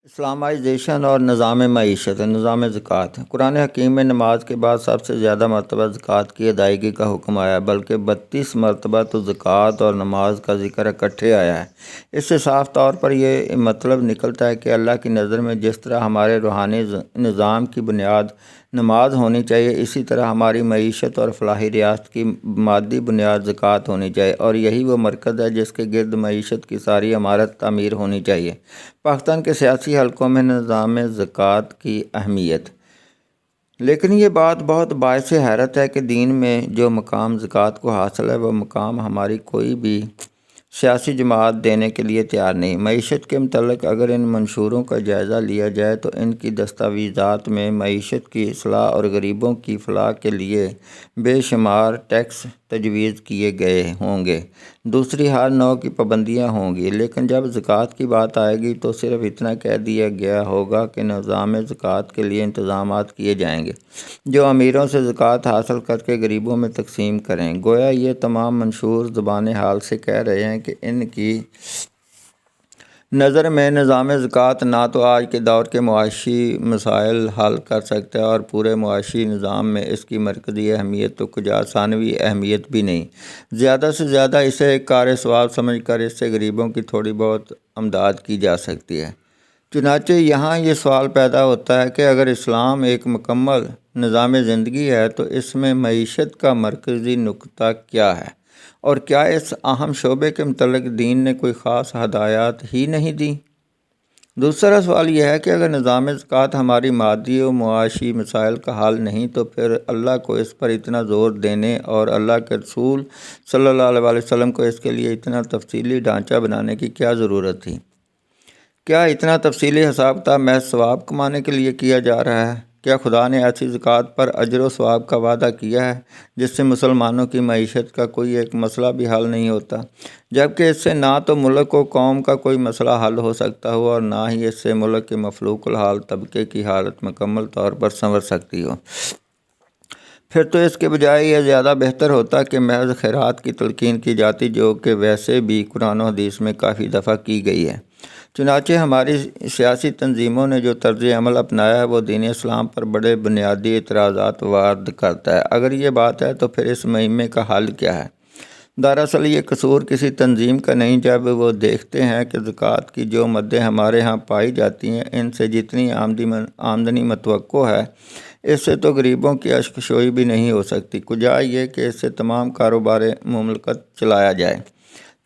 Islamisation اور نظام معیشت نظام زکوٰۃ قرآن حکیم میں نماز کے بعد سب سے زیادہ مرتبہ زکوٰۃ کی ادائیگی کا حکم آیا، بلکہ 32 مرتبہ تو زکوٰۃ اور نماز کا ذکر اکٹھے آیا ہے۔ اس سے صاف طور پر یہ مطلب نکلتا ہے کہ اللہ کی نظر میں جس طرح ہمارے روحانی نظام کی بنیاد نماز ہونی چاہیے، اسی طرح ہماری معیشت اور فلاحی ریاست کی مادی بنیاد زکوٰۃ ہونی چاہیے، اور یہی وہ مرکز ہے جس کے گرد معیشت کی ساری عمارت تعمیر ہونی چاہیے۔ پاکستان کے سیاسی حلقوں میں نظام زکوٰۃ کی اہمیت، لیکن یہ بات بہت باعث حیرت ہے کہ دین میں جو مقام زکوٰۃ کو حاصل ہے، وہ مقام ہماری کوئی بھی سیاسی جماعت دینے کے لیے تیار نہیں۔ معیشت کے متعلق اگر ان منشوروں کا جائزہ لیا جائے تو ان کی دستاویزات میں معیشت کی اصلاح اور غریبوں کی فلاح کے لیے بے شمار ٹیکس تجویز کیے گئے ہوں گے، دوسری ہر نوع کی پابندیاں ہوں گی، لیکن جب زکوٰۃ کی بات آئے گی تو صرف اتنا کہہ دیا گیا ہوگا کہ نظام زکوٰۃ کے لیے انتظامات کیے جائیں گے جو امیروں سے زکوٰۃ حاصل کر کے غریبوں میں تقسیم کریں۔ گویا یہ تمام منشور زبان حال سے کہہ رہے ہیں کہ ان کی نظر میں نظام زکوٰۃ نہ تو آج کے دور کے معاشی مسائل حل کر سکتا ہے، اور پورے معاشی نظام میں اس کی مرکزی اہمیت تو کجا ثانوی اہمیت بھی نہیں۔ زیادہ سے زیادہ اسے ایک کار ثواب سمجھ کر اس سے غریبوں کی تھوڑی بہت امداد کی جا سکتی ہے۔ چنانچہ یہاں یہ سوال پیدا ہوتا ہے کہ اگر اسلام ایک مکمل نظام زندگی ہے تو اس میں معیشت کا مرکزی نقطہ کیا ہے، اور کیا اس اہم شعبے کے متعلق دین نے کوئی خاص ہدایات ہی نہیں دی؟ دوسرا سوال یہ ہے کہ اگر نظام زکوٰۃ ہماری مادی و معاشی مسائل کا حل نہیں تو پھر اللہ کو اس پر اتنا زور دینے اور اللہ کے رسول صلی اللہ علیہ وسلم کو اس کے لیے اتنا تفصیلی ڈھانچہ بنانے کی کیا ضرورت تھی؟ کیا اتنا تفصیلی حساب کتاب محض ثواب کمانے کے لیے کیا جا رہا ہے؟ کیا خدا نے ایسی زکوٰۃ پر اجر و ثواب کا وعدہ کیا ہے جس سے مسلمانوں کی معیشت کا کوئی ایک مسئلہ بھی حل نہیں ہوتا، جبکہ اس سے نہ تو ملک و قوم کا کوئی مسئلہ حل ہو سکتا ہو اور نہ ہی اس سے ملک کے مفلوق الحال طبقے کی حالت مکمل طور پر سنور سکتی ہو؟ پھر تو اس کے بجائے یہ زیادہ بہتر ہوتا کہ محض خیرات کی تلقین کی جاتی، جو کہ ویسے بھی قرآن و حدیث میں کافی دفعہ کی گئی ہے۔ چنانچہ ہماری سیاسی تنظیموں نے جو طرز عمل اپنایا ہے وہ دین اسلام پر بڑے بنیادی اعتراضات وارد کرتا ہے۔ اگر یہ بات ہے تو پھر اس مہمے کا حل کیا ہے؟ دراصل یہ قصور کسی تنظیم کا نہیں۔ جب وہ دیکھتے ہیں کہ زکوٰۃ کی جو مدیں ہمارے ہاں پائی جاتی ہیں، ان سے جتنی آمدنی متوقع ہے، اس سے تو غریبوں کی اشک شوئی بھی نہیں ہو سکتی، کجا یہ کہ اس سے تمام کاروبار مملکت چلایا جائے،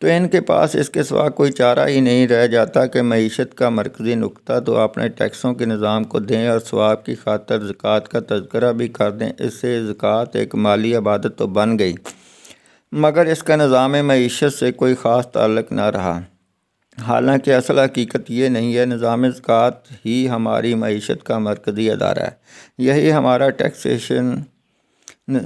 تو ان کے پاس اس کے سوا کوئی چارہ ہی نہیں رہ جاتا کہ معیشت کا مرکزی نقطہ تو اپنے ٹیکسوں کے نظام کو دیں اور ثواب کی خاطر زکوٰۃ کا تذکرہ بھی کر دیں۔ اس سے زکوٰۃ ایک مالی عبادت تو بن گئی، مگر اس کا نظام معیشت سے کوئی خاص تعلق نہ رہا۔ حالانکہ اصل حقیقت یہ نہیں ہے، نظام زکوٰۃ ہی ہماری معیشت کا مرکزی ادارہ ہے، یہی ہمارا ٹیکسیشن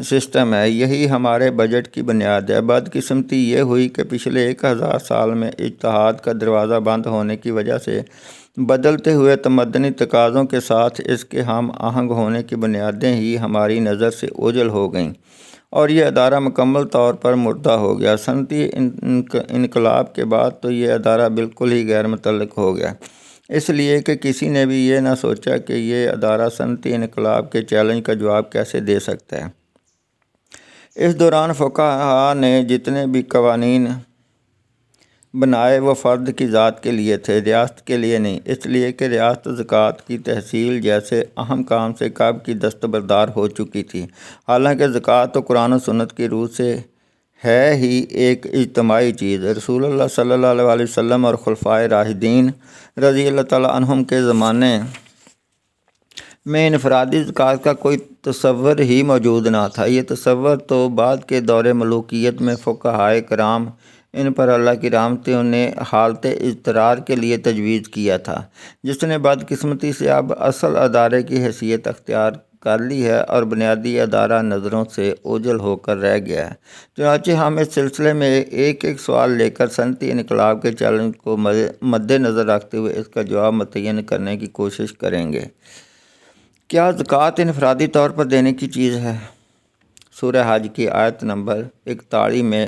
سسٹم ہے، یہی ہمارے بجٹ کی بنیاد ہے۔ بدقسمتی یہ ہوئی کہ پچھلے 1000 سال میں اجتہاد کا دروازہ بند ہونے کی وجہ سے بدلتے ہوئے تمدنی تقاضوں کے ساتھ اس کے ہم آہنگ ہونے کی بنیادیں ہی ہماری نظر سے اوجھل ہو گئیں، اور یہ ادارہ مکمل طور پر مردہ ہو گیا۔ صنعتی انقلاب کے بعد تو یہ ادارہ بالکل ہی غیر متعلق ہو گیا، اس لیے کہ کسی نے بھی یہ نہ سوچا کہ یہ ادارہ صنعتی انقلاب کے چیلنج کا جواب کیسے دے سکتا ہے۔ اس دوران فقہاء نے جتنے بھی قوانین بنائے وہ فرد کی ذات کے لیے تھے، ریاست کے لیے نہیں، اس لیے کہ ریاست زکوٰۃ کی تحصیل جیسے اہم کام سے کب کی دستبردار ہو چکی تھی۔ حالانکہ زکوٰۃ تو قرآن و سنت کی روح سے ہے ہی ایک اجتماعی چیز۔ رسول اللہ صلی اللہ علیہ وسلم اور خلفائے راشدین رضی اللہ تعالیٰ عنہم کے زمانے میں انفرادی زکوٰۃ کا کوئی تصور ہی موجود نہ تھا۔ یہ تصور تو بعد کے دور ملوکیت میں فقہائے کرام، ان پر اللہ کی رحمتیں، نے حالت اضطرار کے لیے تجویز کیا تھا، جس نے بدقسمتی سے اب اصل ادارے کی حیثیت اختیار کر لی ہے اور بنیادی ادارہ نظروں سے اوجھل ہو کر رہ گیا ہے۔ چنانچہ ہم اس سلسلے میں ایک ایک سوال لے کر صنعتی انقلاب کے چیلنج کو مد نظر رکھتے ہوئے اس کا جواب متعین کرنے کی کوشش کریں گے۔ کیا زکوٰۃ انفرادی طور پر دینے کی چیز ہے؟ سورہ حج کی آیت نمبر 41 میں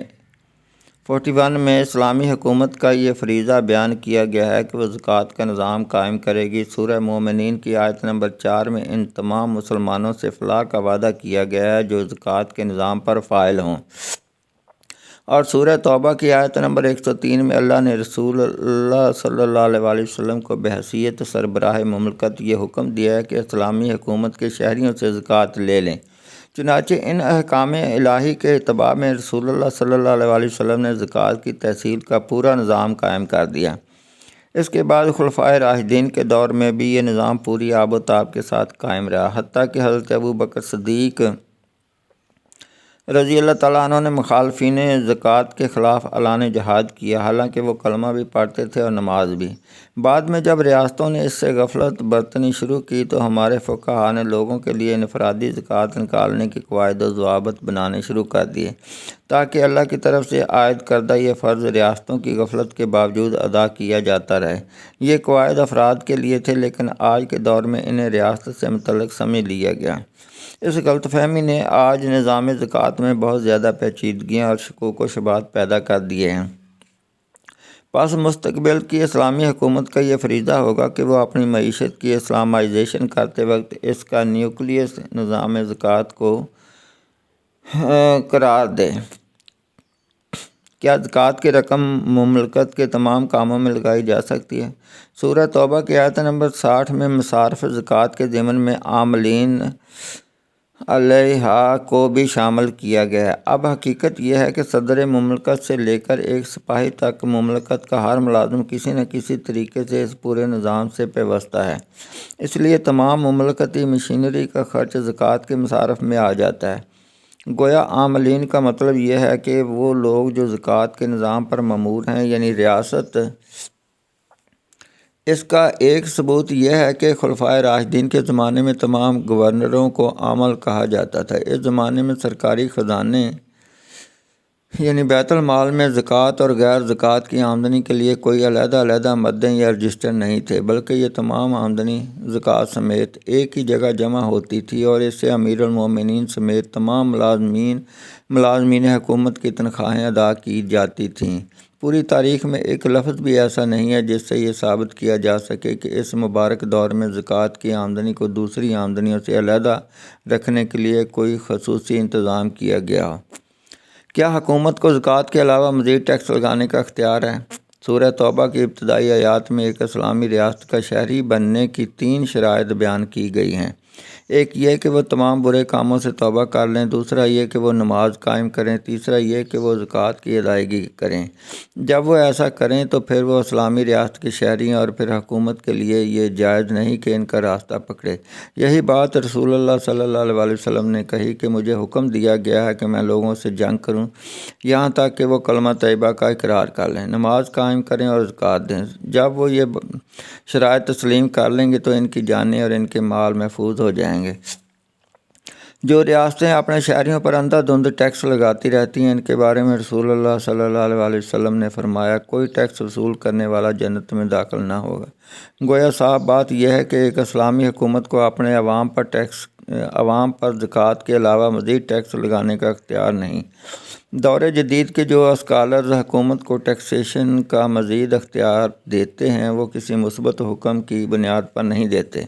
41 میں اسلامی حکومت کا یہ فریضہ بیان کیا گیا ہے کہ وہ زکوٰۃ کا نظام قائم کرے گی۔ سورہ مومنین کی آیت نمبر 4 میں ان تمام مسلمانوں سے فلاح کا وعدہ کیا گیا ہے جو زکوٰۃ کے نظام پر فائل ہوں۔ اور سورہ توبہ کی آیت نمبر 103 میں اللہ نے رسول اللہ صلی اللہ علیہ وسلم کو بحیثیت سربراہ مملکت یہ حکم دیا ہے کہ اسلامی حکومت کے شہریوں سے زکوٰۃ لے لیں۔ چنانچہ ان احکام الہی کے اتباع میں رسول اللہ صلی اللہ علیہ وسلم نے زکوٰۃ کی تحصیل کا پورا نظام قائم کر دیا۔ اس کے بعد خلفائے راشدین کے دور میں بھی یہ نظام پوری آب و تاب کے ساتھ قائم رہا، حتیٰ کہ حضرت ابوبکر صدیق رضی اللہ تعالیٰ عنہ نے مخالفین زکوٰۃ کے خلاف اعلان جہاد کیا، حالانکہ وہ کلمہ بھی پڑھتے تھے اور نماز بھی۔ بعد میں جب ریاستوں نے اس سے غفلت برتنی شروع کی تو ہمارے فقہا نے لوگوں کے لیے انفرادی زکوٰۃ نکالنے کے قواعد و ضوابط بنانے شروع کر دیے، تاکہ اللہ کی طرف سے عائد کردہ یہ فرض ریاستوں کی غفلت کے باوجود ادا کیا جاتا رہے۔ یہ قواعد افراد کے لیے تھے، لیکن آج کے دور میں انہیں ریاست سے متعلق سمجھ لیا گیا۔ اس غلط فہمی نے آج نظام زکوٰۃ میں بہت زیادہ پیچیدگیاں اور شکوک و شبہات پیدا کر دیے ہیں۔ پس مستقبل کی اسلامی حکومت کا یہ فریضہ ہوگا کہ وہ اپنی معیشت کی اسلامائزیشن کرتے وقت اس کا نیوکلیس نظام زکوٰۃ کو قرار دے۔ کیا زکوٰۃ کی رقم مملکت کے تمام کاموں میں لگائی جا سکتی ہے؟ سورہ توبہ کی آیت نمبر 60 میں مصارف زکوٰۃ کے ضمن میں عاملین علیہا کو بھی شامل کیا گیا ہے۔ اب حقیقت یہ ہے کہ صدر مملکت سے لے کر ایک سپاہی تک مملکت کا ہر ملازم کسی نہ کسی طریقے سے اس پورے نظام سے پیوستہ ہے، اس لیے تمام مملکتی مشینری کا خرچ زکوٰۃ کے مصارف میں آ جاتا ہے۔ گویا عاملین کا مطلب یہ ہے کہ وہ لوگ جو زکوٰۃ کے نظام پر مامور ہیں، یعنی ریاست۔ اس کا ایک ثبوت یہ ہے کہ خلفائے راشدین کے زمانے میں تمام گورنروں کو عامل کہا جاتا تھا۔ اس زمانے میں سرکاری خزانے یعنی بیت المال میں زکوٰۃ اور غیر زکوٰۃ کی آمدنی کے لیے کوئی علیحدہ مدیں یا رجسٹر نہیں تھے، بلکہ یہ تمام آمدنی زکوٰۃ سمیت ایک ہی جگہ جمع ہوتی تھی اور اس سے امیر المومنین سمیت تمام ملازمین حکومت کی تنخواہیں ادا کی جاتی تھیں۔ پوری تاریخ میں ایک لفظ بھی ایسا نہیں ہے جس سے یہ ثابت کیا جا سکے کہ اس مبارک دور میں زکوٰۃ کی آمدنی کو دوسری آمدنیوں سے علیحدہ رکھنے کے لیے کوئی خصوصی انتظام کیا گیا ہو۔ کیا حکومت کو زکوٰۃ کے علاوہ مزید ٹیکس لگانے کا اختیار ہے؟ سورہ توبہ کی ابتدائی آیات میں ایک اسلامی ریاست کا شہری بننے کی 3 شرائط بیان کی گئی ہیں۔ ایک یہ کہ وہ تمام برے کاموں سے توبہ کر لیں، دوسرا یہ کہ وہ نماز قائم کریں، تیسرا یہ کہ وہ زکوٰۃ کی ادائیگی کریں۔ جب وہ ایسا کریں تو پھر وہ اسلامی ریاست کے شہری ہیں، اور پھر حکومت کے لیے یہ جائز نہیں کہ ان کا راستہ پکڑے۔ یہی بات رسول اللہ صلی اللہ علیہ وسلم نے کہی کہ مجھے حکم دیا گیا ہے کہ میں لوگوں سے جنگ کروں یہاں تک کہ وہ کلمہ طیبہ کا اقرار کر لیں، نماز قائم کریں اور زکوٰۃ دیں۔ جب وہ یہ شرائط تسلیم کر لیں گے تو ان کی جانیں اور ان کے مال محفوظ ہو جائیں گے۔ جو ریاستیں اپنے شہریوں پر اندھا دھند ٹیکس لگاتی رہتی ہیں، ان کے بارے میں رسول اللہ صلی اللہ علیہ وسلم نے فرمایا کوئی ٹیکس وصول کرنے والا جنت میں داخل نہ ہوگا۔ گویا صاف بات یہ ہے کہ ایک اسلامی حکومت کو اپنے عوام پر زکوٰۃ کے علاوہ مزید ٹیکس لگانے کا اختیار نہیں۔ دور جدید کے جو اسکالرز حکومت کو ٹیکسیشن کا مزید اختیار دیتے ہیں، وہ کسی مثبت حکم کی بنیاد پر نہیں دیتے،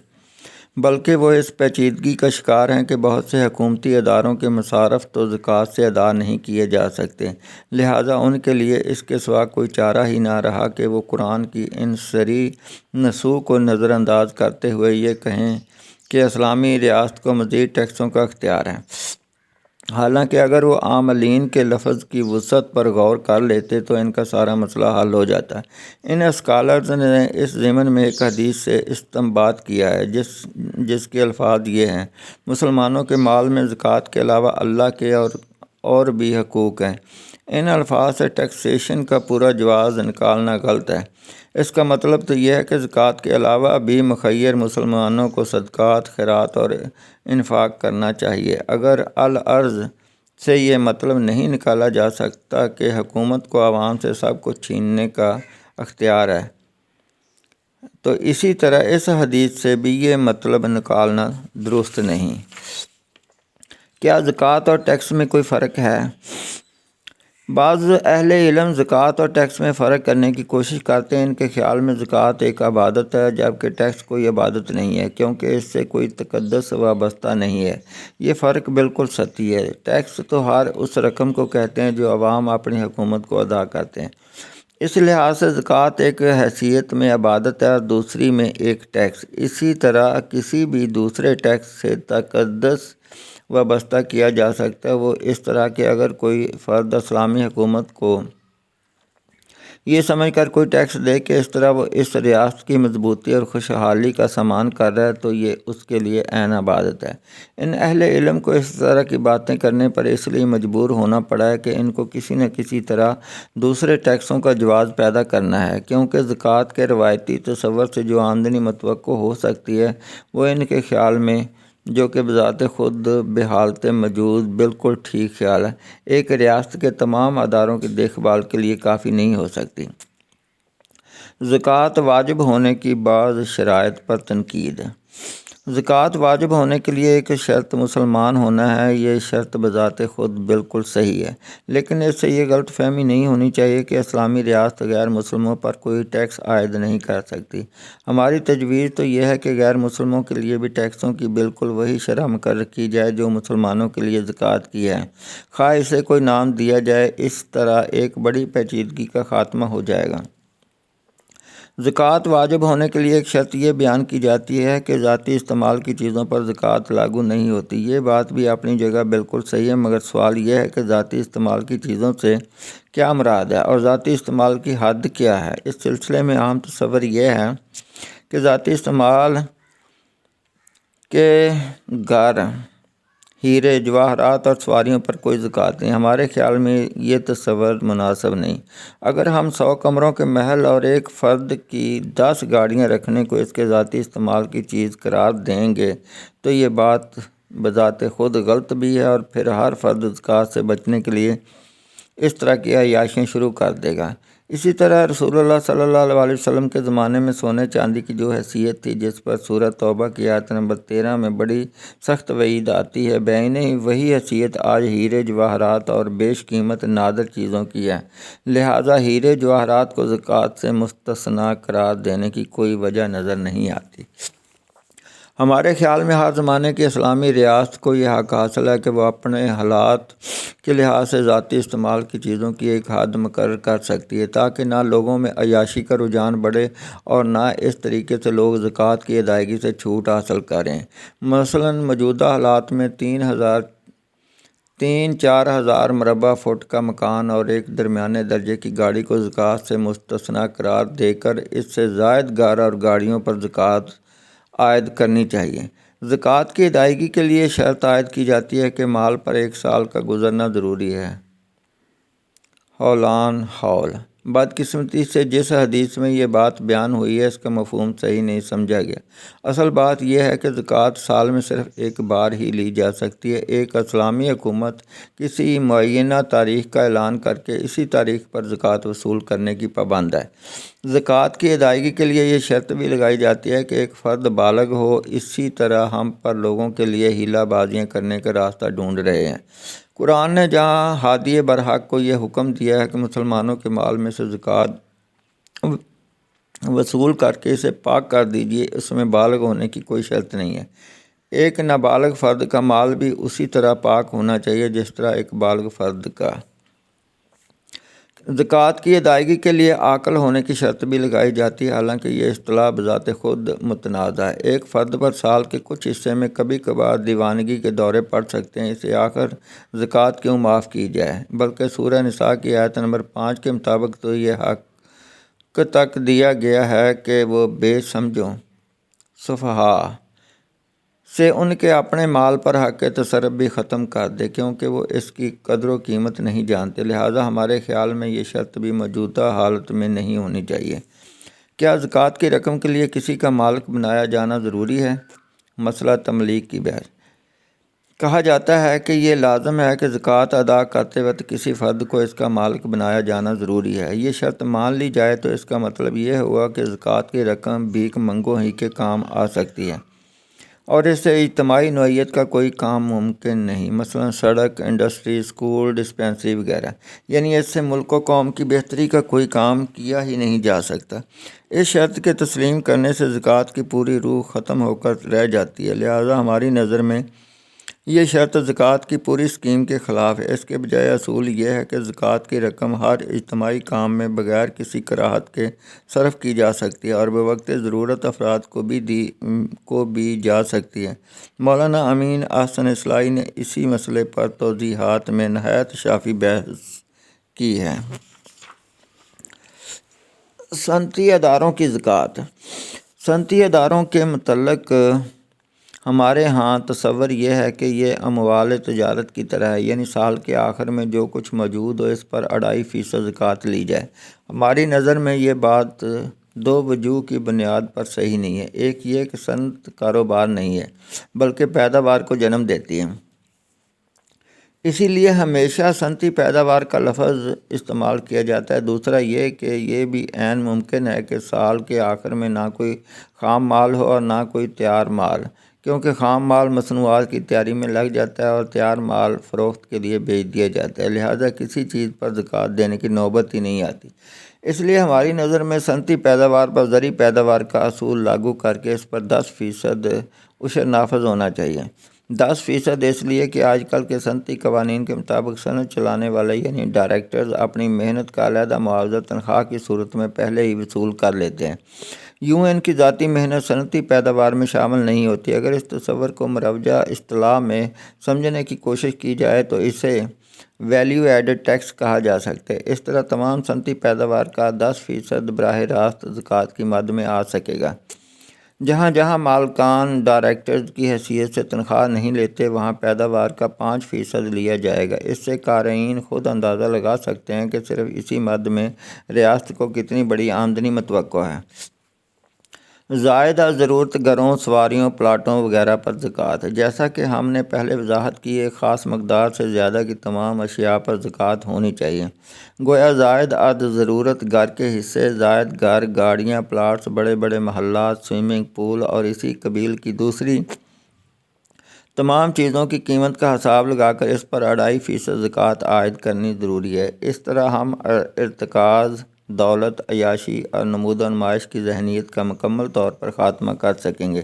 بلکہ وہ اس پیچیدگی کا شکار ہیں کہ بہت سے حکومتی اداروں کے مصارف تو زکوٰۃ سے ادا نہیں کیے جا سکتے، لہٰذا ان کے لیے اس کے سوا کوئی چارہ ہی نہ رہا کہ وہ قرآن کی ان صریح نصوص کو نظر انداز کرتے ہوئے یہ کہیں کہ اسلامی ریاست کو مزید ٹیکسوں کا اختیار ہے۔ حالانکہ اگر وہ عاملین کے لفظ کی وسعت پر غور کر لیتے تو ان کا سارا مسئلہ حل ہو جاتا ہے۔ ان اسکالرز نے اس ضمن میں ایک حدیث سے استنباط کیا ہے جس کے الفاظ یہ ہیں: مسلمانوں کے مال میں زکوٰۃ کے علاوہ اللہ کے اور بھی حقوق ہیں۔ ان الفاظ سے ٹیکسیشن کا پورا جواز نکالنا غلط ہے۔ اس کا مطلب تو یہ ہے کہ زکوٰۃ کے علاوہ بھی مخیر مسلمانوں کو صدقات، خیرات اور انفاق کرنا چاہیے۔ اگر العرض سے یہ مطلب نہیں نکالا جا سکتا کہ حکومت کو عوام سے سب کچھ چھیننے کا اختیار ہے، تو اسی طرح اس حدیث سے بھی یہ مطلب نکالنا درست نہیں۔ کیا زکوٰۃ اور ٹیکس میں کوئی فرق ہے؟ بعض اہل علم زکوٰۃ اور ٹیکس میں فرق کرنے کی کوشش کرتے ہیں۔ ان کے خیال میں زکوٰۃ ایک عبادت ہے جبکہ ٹیکس کوئی عبادت نہیں ہے، کیونکہ اس سے کوئی تقدس وابستہ نہیں ہے۔ یہ فرق بالکل سطحی ہے۔ ٹیکس تو ہر اس رقم کو کہتے ہیں جو عوام اپنی حکومت کو ادا کرتے ہیں۔ اس لحاظ سے زکوٰۃ ایک حیثیت میں عبادت ہے اور دوسری میں ایک ٹیکس۔ اسی طرح کسی بھی دوسرے ٹیکس سے تقدس وابستہ کیا جا سکتا ہے، وہ اس طرح کہ اگر کوئی فرد اسلامی حکومت کو یہ سمجھ کر کوئی ٹیکس دے کہ اس طرح وہ اس ریاست کی مضبوطی اور خوشحالی کا سامان کر رہا ہے تو یہ اس کے لیے عین عبادت ہے۔ ان اہل علم کو اس طرح کی باتیں کرنے پر اس لیے مجبور ہونا پڑا ہے کہ ان کو کسی نہ کسی طرح دوسرے ٹیکسوں کا جواز پیدا کرنا ہے، کیونکہ زکوٰۃ کے روایتی تصور سے جو آمدنی متوقع ہو سکتی ہے وہ ان کے خیال میں، جو کہ بذات خود بحالت موجود بالکل ٹھیک خیال ہے، ایک ریاست کے تمام اداروں کی دیکھ بھال کے لیے کافی نہیں ہو سکتی۔ زکوٰۃ واجب ہونے کی بعض شرائط پر تنقید۔ زکوٰۃ واجب ہونے کے لیے ایک شرط مسلمان ہونا ہے۔ یہ شرط بذات خود بالکل صحیح ہے، لیکن اس سے یہ غلط فہمی نہیں ہونی چاہیے کہ اسلامی ریاست غیر مسلموں پر کوئی ٹیکس عائد نہیں کر سکتی۔ ہماری تجویز تو یہ ہے کہ غیر مسلموں کے لیے بھی ٹیکسوں کی بالکل وہی شرح مقرر کی جائے جو مسلمانوں کے لیے زکوٰۃ کی ہے، خواہ اسے کوئی نام دیا جائے۔ اس طرح ایک بڑی پیچیدگی کا خاتمہ ہو جائے گا۔ زکوٰۃ واجب ہونے کے لیے ایک شرط یہ بیان کی جاتی ہے کہ ذاتی استعمال کی چیزوں پر زکوٰۃ لاگو نہیں ہوتی۔ یہ بات بھی اپنی جگہ بالکل صحیح ہے، مگر سوال یہ ہے کہ ذاتی استعمال کی چیزوں سے کیا مراد ہے اور ذاتی استعمال کی حد کیا ہے۔ اس سلسلے میں عام تصور یہ ہے کہ ذاتی استعمال کے گھر، ہیرے جواہرات اور سواریوں پر کوئی زکوٰۃ نہیں۔ ہمارے خیال میں یہ تصور مناسب نہیں۔ اگر ہم 100 کمروں کے محل اور ایک فرد کی 10 گاڑیاں رکھنے کو اس کے ذاتی استعمال کی چیز قرار دیں گے تو یہ بات بذات خود غلط بھی ہے، اور پھر ہر فرد زکوٰۃ سے بچنے کے لیے اس طرح کی عیاشیاں شروع کر دے گا۔ اسی طرح رسول اللہ صلی اللہ علیہ وسلم کے زمانے میں سونے چاندی کی جو حیثیت تھی، جس پر سورہ توبہ کی آیت نمبر 13 میں بڑی سخت وعید آتی ہے، بعینہ ہی وہی حیثیت آج ہیرے جواہرات اور بیش قیمت نادر چیزوں کی ہے۔ لہٰذا ہیرے جواہرات کو زکوٰۃ سے مستثنیٰ قرار دینے کی کوئی وجہ نظر نہیں آتی۔ ہمارے خیال میں ہر زمانے کی اسلامی ریاست کو یہ حق حاصل ہے کہ وہ اپنے حالات کے لحاظ سے ذاتی استعمال کی چیزوں کی ایک حد مقرر کر سکتی ہے، تاکہ نہ لوگوں میں عیاشی کا رجحان بڑھے اور نہ اس طریقے سے لوگ زکوٰۃ کی ادائیگی سے چھوٹ حاصل کریں۔ مثلاً موجودہ حالات میں 3-4 ہزار مربع فٹ کا مکان اور ایک درمیانے درجے کی گاڑی کو زکوٰۃ سے مستثنیٰ قرار دے کر اس سے زائد گھر اور گاڑیوں پر زکوٰۃ عائد کرنی چاہیے۔ زکوٰۃ کی ادائیگی کے لیے شرط عائد کی جاتی ہے کہ مال پر 1 سال کا گزرنا ضروری ہے، حولان حول۔ بدقسمتی سے جس حدیث میں یہ بات بیان ہوئی ہے اس کا مفہوم صحیح نہیں سمجھا گیا۔ اصل بات یہ ہے کہ زکوٰۃ سال میں صرف ایک بار ہی لی جا سکتی ہے۔ ایک اسلامی حکومت کسی معینہ تاریخ کا اعلان کر کے اسی تاریخ پر زکوٰۃ وصول کرنے کی پابند ہے۔ زکوٰۃ کی ادائیگی کے لیے یہ شرط بھی لگائی جاتی ہے کہ ایک فرد بالغ ہو۔ اسی طرح ہم پر لوگوں کے لیے ہیلہ بازیاں کرنے کا راستہ ڈھونڈ رہے ہیں۔ قرآن نے جہاں ہادی برحق کو یہ حکم دیا ہے کہ مسلمانوں کے مال میں سے زکوٰۃ وصول کر کے اسے پاک کر دیجیے، اس میں بالغ ہونے کی کوئی شرط نہیں ہے۔ ایک نابالغ فرد کا مال بھی اسی طرح پاک ہونا چاہیے جس طرح ایک بالغ فرد کا۔ زکوٰۃ کی ادائیگی کے لیے عاقل ہونے کی شرط بھی لگائی جاتی ہے، حالانکہ یہ اصطلاح بذات خود متنازع ہے۔ ایک فرد پر سال کے کچھ حصے میں کبھی کبھار دیوانگی کے دورے پڑ سکتے ہیں، اسے آخر زکوٰۃ کیوں معاف کی جائے؟ بلکہ سورہ نساء کی آیت نمبر 5 کے مطابق تو یہ حق تک دیا گیا ہے کہ وہ بے سمجھوں سفہاء سے ان کے اپنے مال پر حق تصرف بھی ختم کر دے، کیونکہ وہ اس کی قدر و قیمت نہیں جانتے۔ لہٰذا ہمارے خیال میں یہ شرط بھی موجودہ حالت میں نہیں ہونی چاہیے۔ کیا زکوٰۃ کی رقم کے لیے کسی کا مالک بنایا جانا ضروری ہے؟ مسئلہ تملیک کی بحث۔ کہا جاتا ہے کہ یہ لازم ہے کہ زکوٰۃ ادا کرتے وقت کسی فرد کو اس کا مالک بنایا جانا ضروری ہے۔ یہ شرط مان لی جائے تو اس کا مطلب یہ ہوا کہ زکوٰۃ کی رقم بھیک منگوں ہی کے کام آ سکتی ہے، اور اس سے اجتماعی نوعیت کا کوئی کام ممکن نہیں، مثلا سڑک، انڈسٹری، اسکول، ڈسپینسری وغیرہ، یعنی اس سے ملک و قوم کی بہتری کا کوئی کام کیا ہی نہیں جا سکتا۔ اس شرط کے تسلیم کرنے سے زکوٰۃ کی پوری روح ختم ہو کر رہ جاتی ہے، لہذا ہماری نظر میں یہ شرط زکوٰۃ کی پوری اسکیم کے خلاف ہے۔ اس کے بجائے اصول یہ ہے کہ زکوٰۃ کی رقم ہر اجتماعی کام میں بغیر کسی کراہت کے صرف کی جا سکتی ہے اور بوقت ضرورت افراد کو بھی جا سکتی ہے۔ مولانا امین احسن اصلاحی نے اسی مسئلے پر توضیحات میں نہایت شافی بحث کی ہے۔ صنعتی اداروں کی زکوٰۃ۔ صنعتی اداروں کے متعلق ہمارے ہاں تصور یہ ہے کہ یہ اموال تجارت کی طرح ہے، یعنی سال کے آخر میں جو کچھ موجود ہو اس پر 2.5% زکوٰۃ لی جائے۔ ہماری نظر میں یہ بات دو وجوہ کی بنیاد پر صحیح نہیں ہے۔ ایک یہ کہ صنعت کاروبار نہیں ہے بلکہ پیداوار کو جنم دیتی ہے، اسی لیے ہمیشہ صنعتی پیداوار کا لفظ استعمال کیا جاتا ہے۔ دوسرا یہ کہ یہ بھی عین ممکن ہے کہ سال کے آخر میں نہ کوئی خام مال ہو اور نہ کوئی تیار مال، کیونکہ خام مال مصنوعات کی تیاری میں لگ جاتا ہے اور تیار مال فروخت کے لیے بیچ دیا جاتا ہے، لہذا کسی چیز پر زکوٰۃ دینے کی نوبت ہی نہیں آتی۔ اس لیے ہماری نظر میں صنعتی پیداوار پر زرعی پیداوار کا اصول لاگو کر کے اس پر 10% عشر نافذ ہونا چاہیے۔ 10% اس لیے کہ آج کل کے صنعتی قوانین کے مطابق صنعت چلانے والے یعنی ڈائریکٹرز اپنی محنت کا علیحدہ معاوضہ تنخواہ کی صورت میں پہلے ہی وصول کر لیتے ہیں، یوں ان کی ذاتی محنت صنعتی پیداوار میں شامل نہیں ہوتی۔ اگر اس تصور کو مروجہ اصطلاح میں سمجھنے کی کوشش کی جائے تو اسے ویلیو ایڈڈ ٹیکس کہا جا سکتا ہے۔ اس طرح تمام صنعتی پیداوار کا 10% براہ راست زکوٰۃ کی مد میں آ سکے گا۔ جہاں جہاں مالکان ڈائریکٹرز کی حیثیت سے تنخواہ نہیں لیتے وہاں پیداوار کا 5% لیا جائے گا۔ اس سے قارئین خود اندازہ لگا سکتے ہیں کہ صرف اسی مد میں ریاست کو کتنی بڑی آمدنی متوقع ہے۔ زائدہ ضرورت گھروں، سواریوں، پلاٹوں وغیرہ پر زکوٰۃ۔ جیسا کہ ہم نے پہلے وضاحت کی، ایک خاص مقدار سے زیادہ کی تمام اشیاء پر زکوٰۃ ہونی چاہیے۔ گویا زائد ضرورت گھر کے حصے، زائد گھر، گاڑیاں، پلاٹس، بڑے بڑے محلات، سوئمنگ پول اور اسی قبیل کی دوسری تمام چیزوں کی قیمت کا حساب لگا کر اس پر 2.5% زکوٰۃ عائد کرنی ضروری ہے۔ اس طرح ہم ارتکاز، دولت، عیاشی اور نمود و نمائش کی ذہنیت کا مکمل طور پر خاتمہ کر سکیں گے۔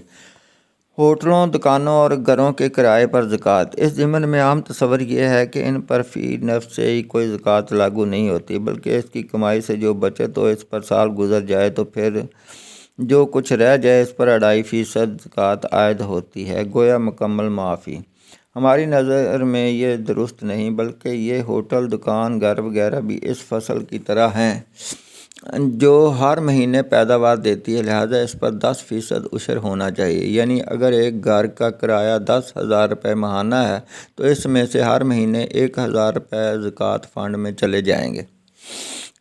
ہوٹلوں، دکانوں اور گھروں کے کرائے پر زکوٰۃ۔ اس ضمن میں عام تصور یہ ہے کہ ان پر فی نفس سے ہی کوئی زکوٰۃ لاگو نہیں ہوتی، بلکہ اس کی کمائی سے جو بچت ہو اس پر سال گزر جائے تو پھر جو کچھ رہ جائے اس پر 2.5% زکوٰۃ عائد ہوتی ہے، گویا مکمل معافی۔ ہماری نظر میں یہ درست نہیں، بلکہ یہ ہوٹل، دکان، گھر وغیرہ بھی اس فصل کی طرح ہیں جو ہر مہینے پیداوار دیتی ہے، لہذا اس پر 10% عشر ہونا چاہیے۔ یعنی اگر ایک گھر کا کرایہ 10,000 روپے ماہانہ ہے تو اس میں سے ہر مہینے 1,000 روپے زکوٰۃ فنڈ میں چلے جائیں گے۔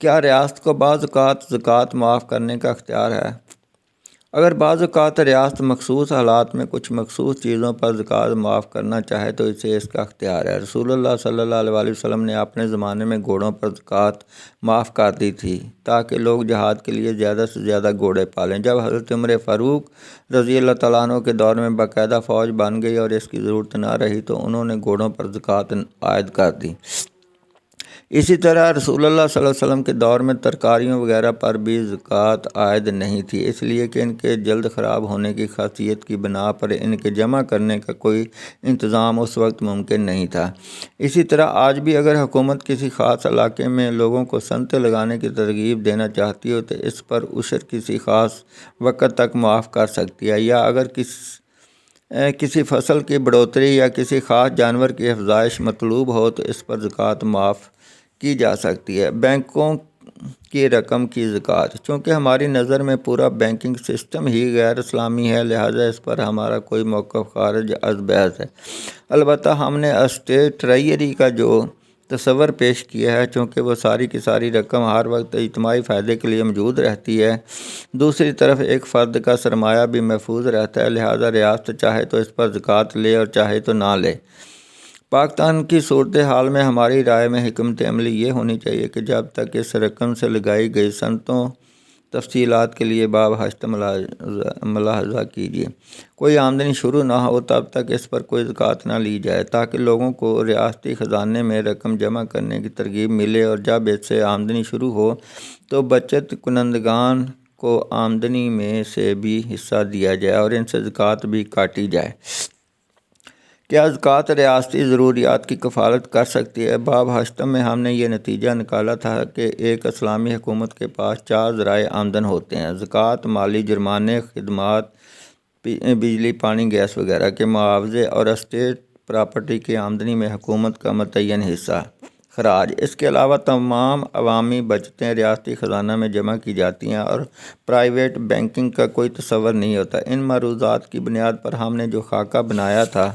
کیا ریاست کو بعض اوقات زکوٰۃ معاف کرنے کا اختیار ہے؟ اگر بعض اوقات ریاست مخصوص حالات میں کچھ مخصوص چیزوں پر زکوٰۃ معاف کرنا چاہے تو اسے اس کا اختیار ہے۔ رسول اللہ صلی اللہ علیہ وسلم نے اپنے زمانے میں گھوڑوں پر زکوٰۃ معاف کر دی تھی تاکہ لوگ جہاد کے لیے زیادہ سے زیادہ گھوڑے پالیں۔ جب حضرت عمر فاروق رضی اللہ تعالیٰ عنہ کے دور میں باقاعدہ فوج بن گئی اور اس کی ضرورت نہ رہی تو انہوں نے گھوڑوں پر زکوٰۃ عائد کر دی۔ اسی طرح رسول اللہ صلی اللہ علیہ وسلم کے دور میں ترکاریوں وغیرہ پر بھی زکوٰۃ عائد نہیں تھی، اس لیے کہ ان کے جلد خراب ہونے کی خاصیت کی بنا پر ان کے جمع کرنے کا کوئی انتظام اس وقت ممکن نہیں تھا۔ اسی طرح آج بھی اگر حکومت کسی خاص علاقے میں لوگوں کو صنعتیں لگانے کی ترغیب دینا چاہتی ہو تو اس پر عشر کسی خاص وقت تک معاف کر سکتی ہے، یا اگر کسی فصل کی بڑھوتری یا کسی خاص جانور کی افزائش مطلوب ہو تو اس پر زکوٰۃ معاف کی جا سکتی ہے۔ بینکوں کی رقم کی زکوٰۃ۔ چونکہ ہماری نظر میں پورا بینکنگ سسٹم ہی غیر اسلامی ہے، لہذا اس پر ہمارا کوئی موقف خارج از بحث ہے۔ البتہ ہم نے اسٹیٹ ٹریجری کا جو تصور پیش کیا ہے، چونکہ وہ ساری کی ساری رقم ہر وقت اجتماعی فائدے کے لیے موجود رہتی ہے، دوسری طرف ایک فرد کا سرمایہ بھی محفوظ رہتا ہے، لہذا ریاست چاہے تو اس پر زکوٰۃ لے اور چاہے تو نہ لے۔ پاکستان کی صورتحال میں ہماری رائے میں حکمت عملی یہ ہونی چاہیے کہ جب تک اس رقم سے لگائی گئی صنعتوں تفصیلات کے لیے باب 8 ملاحظہ کیجیے۔ کوئی آمدنی شروع نہ ہو تب تک اس پر کوئی زکوٰۃ نہ لی جائے تاکہ لوگوں کو ریاستی خزانے میں رقم جمع کرنے کی ترغیب ملے، اور جب اس سے آمدنی شروع ہو تو بچت کنندگان کو آمدنی میں سے بھی حصہ دیا جائے اور ان سے زکوٰۃ بھی کاٹی جائے۔ کیا زکوٰۃ ریاستی ضروریات کی کفالت کر سکتی ہے؟ باب 8 میں ہم نے یہ نتیجہ نکالا تھا کہ ایک اسلامی حکومت کے پاس 4 ذرائع آمدن ہوتے ہیں: زکوٰۃ، مالی جرمانے، خدمات، بجلی، پانی، گیس وغیرہ کے معاوضے، اور اسٹیٹ پراپرٹی کی آمدنی میں حکومت کا متعین حصہ خراج۔ اس کے علاوہ تمام عوامی بچتیں ریاستی خزانہ میں جمع کی جاتی ہیں اور پرائیویٹ بینکنگ کا کوئی تصور نہیں ہوتا۔ ان معروضات کی بنیاد پر ہم نے جو خاکہ بنایا تھا،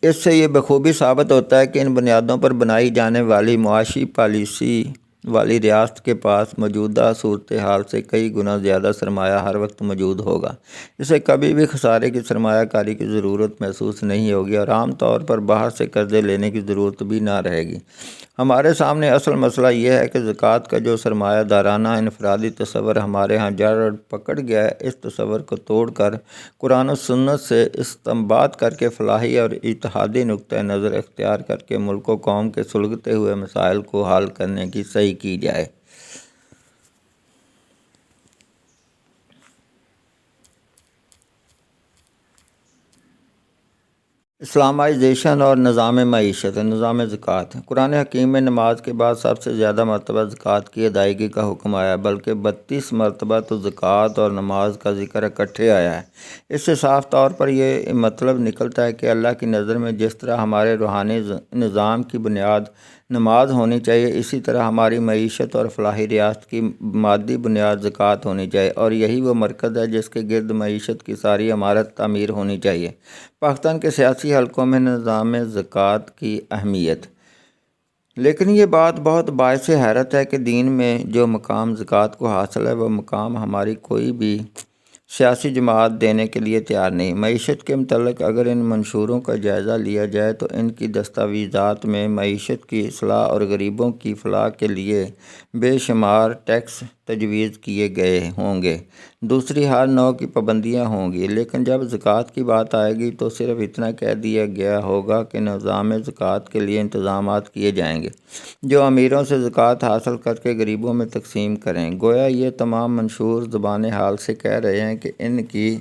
اس سے یہ بخوبی ثابت ہوتا ہے کہ ان بنیادوں پر بنائی جانے والی معاشی پالیسی والی ریاست کے پاس موجودہ صورتحال سے کئی گنا زیادہ سرمایہ ہر وقت موجود ہوگا۔ اسے کبھی بھی خسارے کی سرمایہ کاری کی ضرورت محسوس نہیں ہوگی اور عام طور پر باہر سے قرضے لینے کی ضرورت بھی نہ رہے گی۔ ہمارے سامنے اصل مسئلہ یہ ہے کہ زکوٰۃ کا جو سرمایہ دارانہ انفرادی تصور ہمارے ہاں جڑ پکڑ گیا ہے، اس تصور کو توڑ کر قرآن و سنت سے استنباط کر کے فلاحی اور اتحادی نقطہ نظر اختیار کر کے ملک و قوم کے سلگتے ہوئے مسائل کو حل کرنے کی صحیح کی جائے۔ اسلامائزیشن اور نظام معیشت۔ نظام زکوٰۃ۔ قرآن حکیم میں نماز کے بعد سب سے زیادہ مرتبہ زکوٰۃ کی ادائیگی کا حکم آیا، بلکہ 32 مرتبہ تو زکوٰۃ اور نماز کا ذکر اکٹھے آیا ہے۔ اس سے صاف طور پر یہ مطلب نکلتا ہے کہ اللہ کی نظر میں جس طرح ہمارے روحانی نظام کی بنیاد نماز ہونی چاہیے، اسی طرح ہماری معیشت اور فلاحی ریاست کی مادی بنیاد زکوٰۃ ہونی چاہیے، اور یہی وہ مرکز ہے جس کے گرد معیشت کی ساری عمارت تعمیر ہونی چاہیے۔ پاکستان کے سیاسی حلقوں میں نظام زکوٰۃ کی اہمیت۔ لیکن یہ بات بہت باعث حیرت ہے کہ دین میں جو مقام زکوٰۃ کو حاصل ہے، وہ مقام ہماری کوئی بھی سیاسی جماعت دینے کے لیے تیار نہیں۔ معیشت کے متعلق اگر ان منشوروں کا جائزہ لیا جائے تو ان کی دستاویزات میں معیشت کی اصلاح اور غریبوں کی فلاح کے لیے بے شمار ٹیکس تجویز کیے گئے ہوں گے، دوسری ہر نوع کی پابندیاں ہوں گی، لیکن جب زکوٰۃ کی بات آئے گی تو صرف اتنا کہہ دیا گیا ہوگا کہ نظام زکوٰۃ کے لیے انتظامات کیے جائیں گے جو امیروں سے زکوٰۃ حاصل کر کے غریبوں میں تقسیم کریں۔ گویا یہ تمام منشور زبان حال سے کہہ رہے ہیں کہ ان کی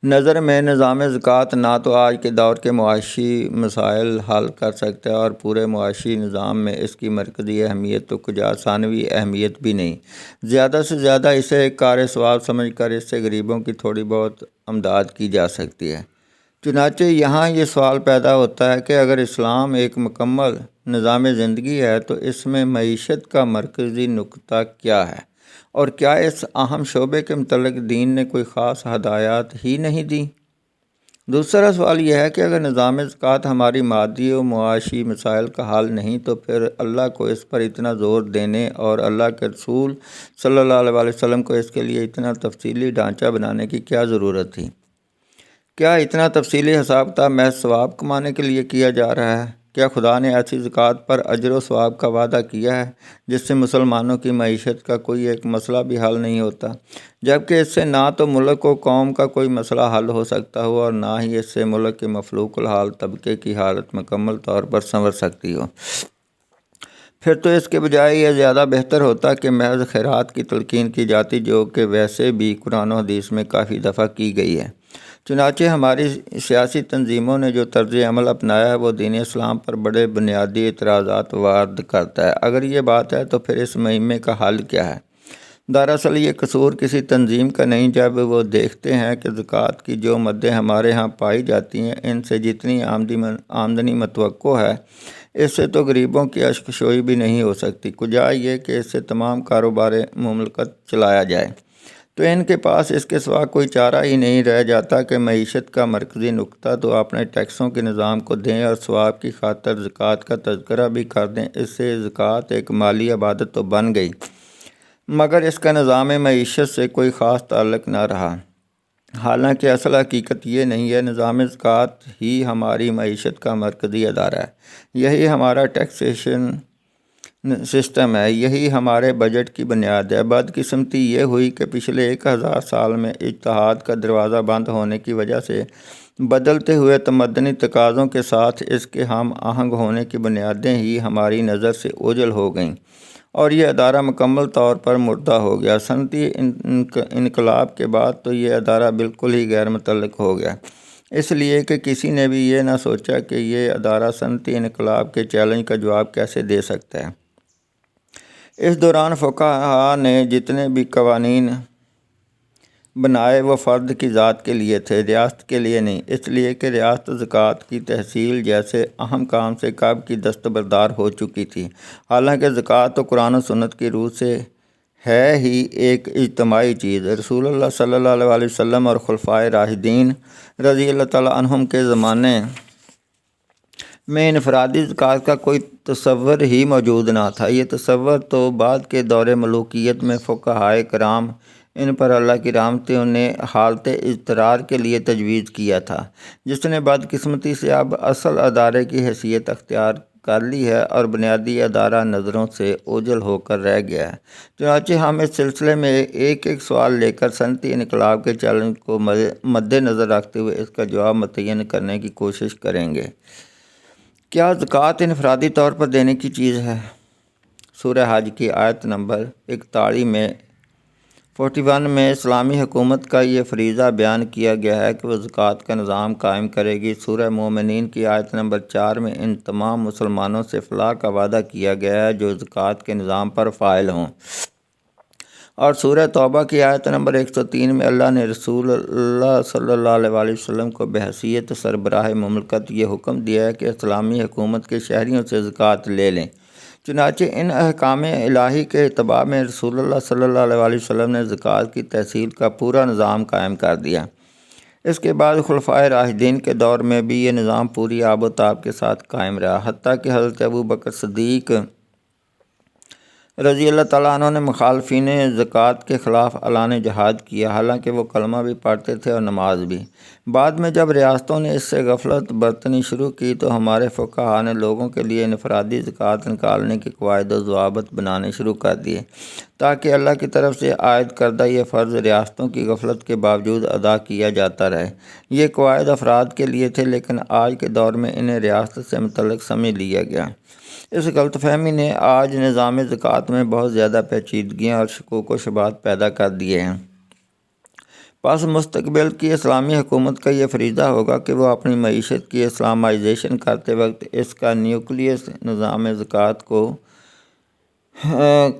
نظر میں نظام زکوٰۃ نہ تو آج کے دور کے معاشی مسائل حل کر سکتا ہے اور پورے معاشی نظام میں اس کی مرکزی اہمیت تو کجا ثانوی اہمیت بھی نہیں۔ زیادہ سے زیادہ اسے ایک کار ثواب سمجھ کر اس سے غریبوں کی تھوڑی بہت امداد کی جا سکتی ہے۔ چنانچہ یہاں یہ سوال پیدا ہوتا ہے کہ اگر اسلام ایک مکمل نظام زندگی ہے تو اس میں معیشت کا مرکزی نقطہ کیا ہے، اور کیا اس اہم شعبے کے متعلق دین نے کوئی خاص ہدایات ہی نہیں دی؟ دوسرا سوال یہ ہے کہ اگر نظام زکوٰۃ ہماری مادی و معاشی مسائل کا حل نہیں تو پھر اللہ کو اس پر اتنا زور دینے اور اللہ کے رسول صلی اللہ علیہ وسلم کو اس کے لیے اتنا تفصیلی ڈھانچہ بنانے کی کیا ضرورت تھی؟ کیا اتنا تفصیلی حساب کتاب محض ثواب کمانے کے لیے کیا جا رہا ہے؟ کیا خدا نے ایسی زکوٰۃ پر اجر و ثواب کا وعدہ کیا ہے جس سے مسلمانوں کی معیشت کا کوئی ایک مسئلہ بھی حل نہیں ہوتا، جبکہ اس سے نہ تو ملک و قوم کا کوئی مسئلہ حل ہو سکتا ہو اور نہ ہی اس سے ملک کے مفلوق الحال طبقے کی حالت مکمل طور پر سنور سکتی ہو؟ پھر تو اس کے بجائے یہ زیادہ بہتر ہوتا کہ محض خیرات کی تلقین کی جاتی، جو کہ ویسے بھی قرآن و حدیث میں کافی دفعہ کی گئی ہے۔ چنانچہ ہماری سیاسی تنظیموں نے جو طرز عمل اپنایا ہے وہ دین اسلام پر بڑے بنیادی اعتراضات وارد کرتا ہے۔ اگر یہ بات ہے تو پھر اس مہمے کا حل کیا ہے؟ دراصل یہ قصور کسی تنظیم کا نہیں۔ جب وہ دیکھتے ہیں کہ زکوٰۃ کی جو مدیں ہمارے ہاں پائی جاتی ہیں، ان سے جتنی آمدنی متوقع ہے، اس سے تو غریبوں کی اشک شوئی بھی نہیں ہو سکتی، کجا یہ کہ اس سے تمام کاروبار مملکت چلایا جائے، تو ان کے پاس اس کے سوا کوئی چارہ ہی نہیں رہ جاتا کہ معیشت کا مرکزی نقطہ تو اپنے ٹیکسوں کے نظام کو دیں اور ثواب کی خاطر زکوٰۃ کا تذکرہ بھی کر دیں۔ اس سے زکوٰۃ ایک مالی عبادت تو بن گئی، مگر اس کا نظام معیشت سے کوئی خاص تعلق نہ رہا۔ حالانکہ اصل حقیقت یہ نہیں ہے، نظام زکوٰۃ ہی ہماری معیشت کا مرکزی ادارہ ہے، یہی ہمارا ٹیکسیشن سسٹم ہے، یہی ہمارے بجٹ کی بنیاد ہے۔ بدقسمتی یہ ہوئی کہ پچھلے 1000 سال میں اجتہاد کا دروازہ بند ہونے کی وجہ سے بدلتے ہوئے تمدنی تقاضوں کے ساتھ اس کے ہم آہنگ ہونے کی بنیادیں ہی ہماری نظر سے اوجھل ہو گئیں اور یہ ادارہ مکمل طور پر مردہ ہو گیا۔ صنعتی انقلاب کے بعد تو یہ ادارہ بالکل ہی غیر متعلق ہو گیا، اس لیے کہ کسی نے بھی یہ نہ سوچا کہ یہ ادارہ صنعتی انقلاب کے چیلنج کا جواب کیسے دے سکتا ہے۔ اس دوران فقہا نے جتنے بھی قوانین بنائے وہ فرد کی ذات کے لیے تھے، ریاست کے لیے نہیں، اس لیے کہ ریاست زکوٰۃ کی تحصیل جیسے اہم کام سے کب کی دستبردار ہو چکی تھی۔ حالانکہ زکوٰۃ تو قرآن و سنت کی روح سے ہے ہی ایک اجتماعی چیز۔ رسول اللہ صلی اللہ علیہ وسلم اور خلفائے راشدین رضی اللہ تعالیٰ عنہم کے زمانے میں انفرادی زکوٰۃ کا کوئی تصور ہی موجود نہ تھا۔ یہ تصور تو بعد کے دور ملوکیت میں فقہائے کرام ان پر اللہ کی رحمتیں نے حالت اضطرار کے لیے تجویز کیا تھا، جس نے بدقسمتی سے اب اصل ادارے کی حیثیت اختیار کر لی ہے اور بنیادی ادارہ نظروں سے اوجھل ہو کر رہ گیا ہے۔ چنانچہ ہم اس سلسلے میں ایک ایک سوال لے کر صنعتی انقلاب کے چیلنج کو مد نظر رکھتے ہوئے اس کا جواب متعین کرنے کی کوشش کریں گے۔ کیا زکوٰۃ انفرادی طور پر دینے کی چیز ہے؟ سورہ حج کی آیت نمبر 41 میں اسلامی حکومت کا یہ فریضہ بیان کیا گیا ہے کہ وہ زکوٰۃ کا نظام قائم کرے گی۔ سورہ مومنین کی آیت نمبر 4 میں ان تمام مسلمانوں سے فلاح کا وعدہ کیا گیا ہے جو زکوٰۃ کے نظام پر فائل ہوں۔ اور سورہ توبہ کی آیت نمبر 103 میں اللہ نے رسول اللہ صلی اللہ علیہ وسلم کو بحیثیت سربراہ مملکت یہ حکم دیا ہے کہ اسلامی حکومت کے شہریوں سے زکوٰۃ لے لیں۔ چنانچہ ان احکام الہی کے اتباع میں رسول اللہ صلی اللہ علیہ وسلم نے زکوٰۃ کی تحصیل کا پورا نظام قائم کر دیا۔ اس کے بعد خلفائے راشدین کے دور میں بھی یہ نظام پوری آب و تاب کے ساتھ قائم رہا، حتیٰ کہ حضرت ابوبکر صدیق رضی اللہ تعالیٰ عنہ نے مخالفین زکوٰۃ کے خلاف اعلان جہاد کیا، حالانکہ وہ کلمہ بھی پڑھتے تھے اور نماز بھی۔ بعد میں جب ریاستوں نے اس سے غفلت برتنی شروع کی تو ہمارے فقہا نے لوگوں کے لیے انفرادی زکوٰۃ نکالنے کے قواعد و ضوابط بنانے شروع کر دیے تاکہ اللہ کی طرف سے عائد کردہ یہ فرض ریاستوں کی غفلت کے باوجود ادا کیا جاتا رہے۔ یہ قواعد افراد کے لیے تھے، لیکن آج کے دور میں انہیں ریاست سے متعلق سمجھ لیا گیا۔ اس غلط فہمی نے آج نظام زکوٰۃ میں بہت زیادہ پیچیدگیاں اور شکوک و شبہات پیدا کر دیے ہیں۔ پس مستقبل کی اسلامی حکومت کا یہ فریضہ ہوگا کہ وہ اپنی معیشت کی اسلامائزیشن کرتے وقت اس کا نیوکلیس نظام زکوٰۃ کو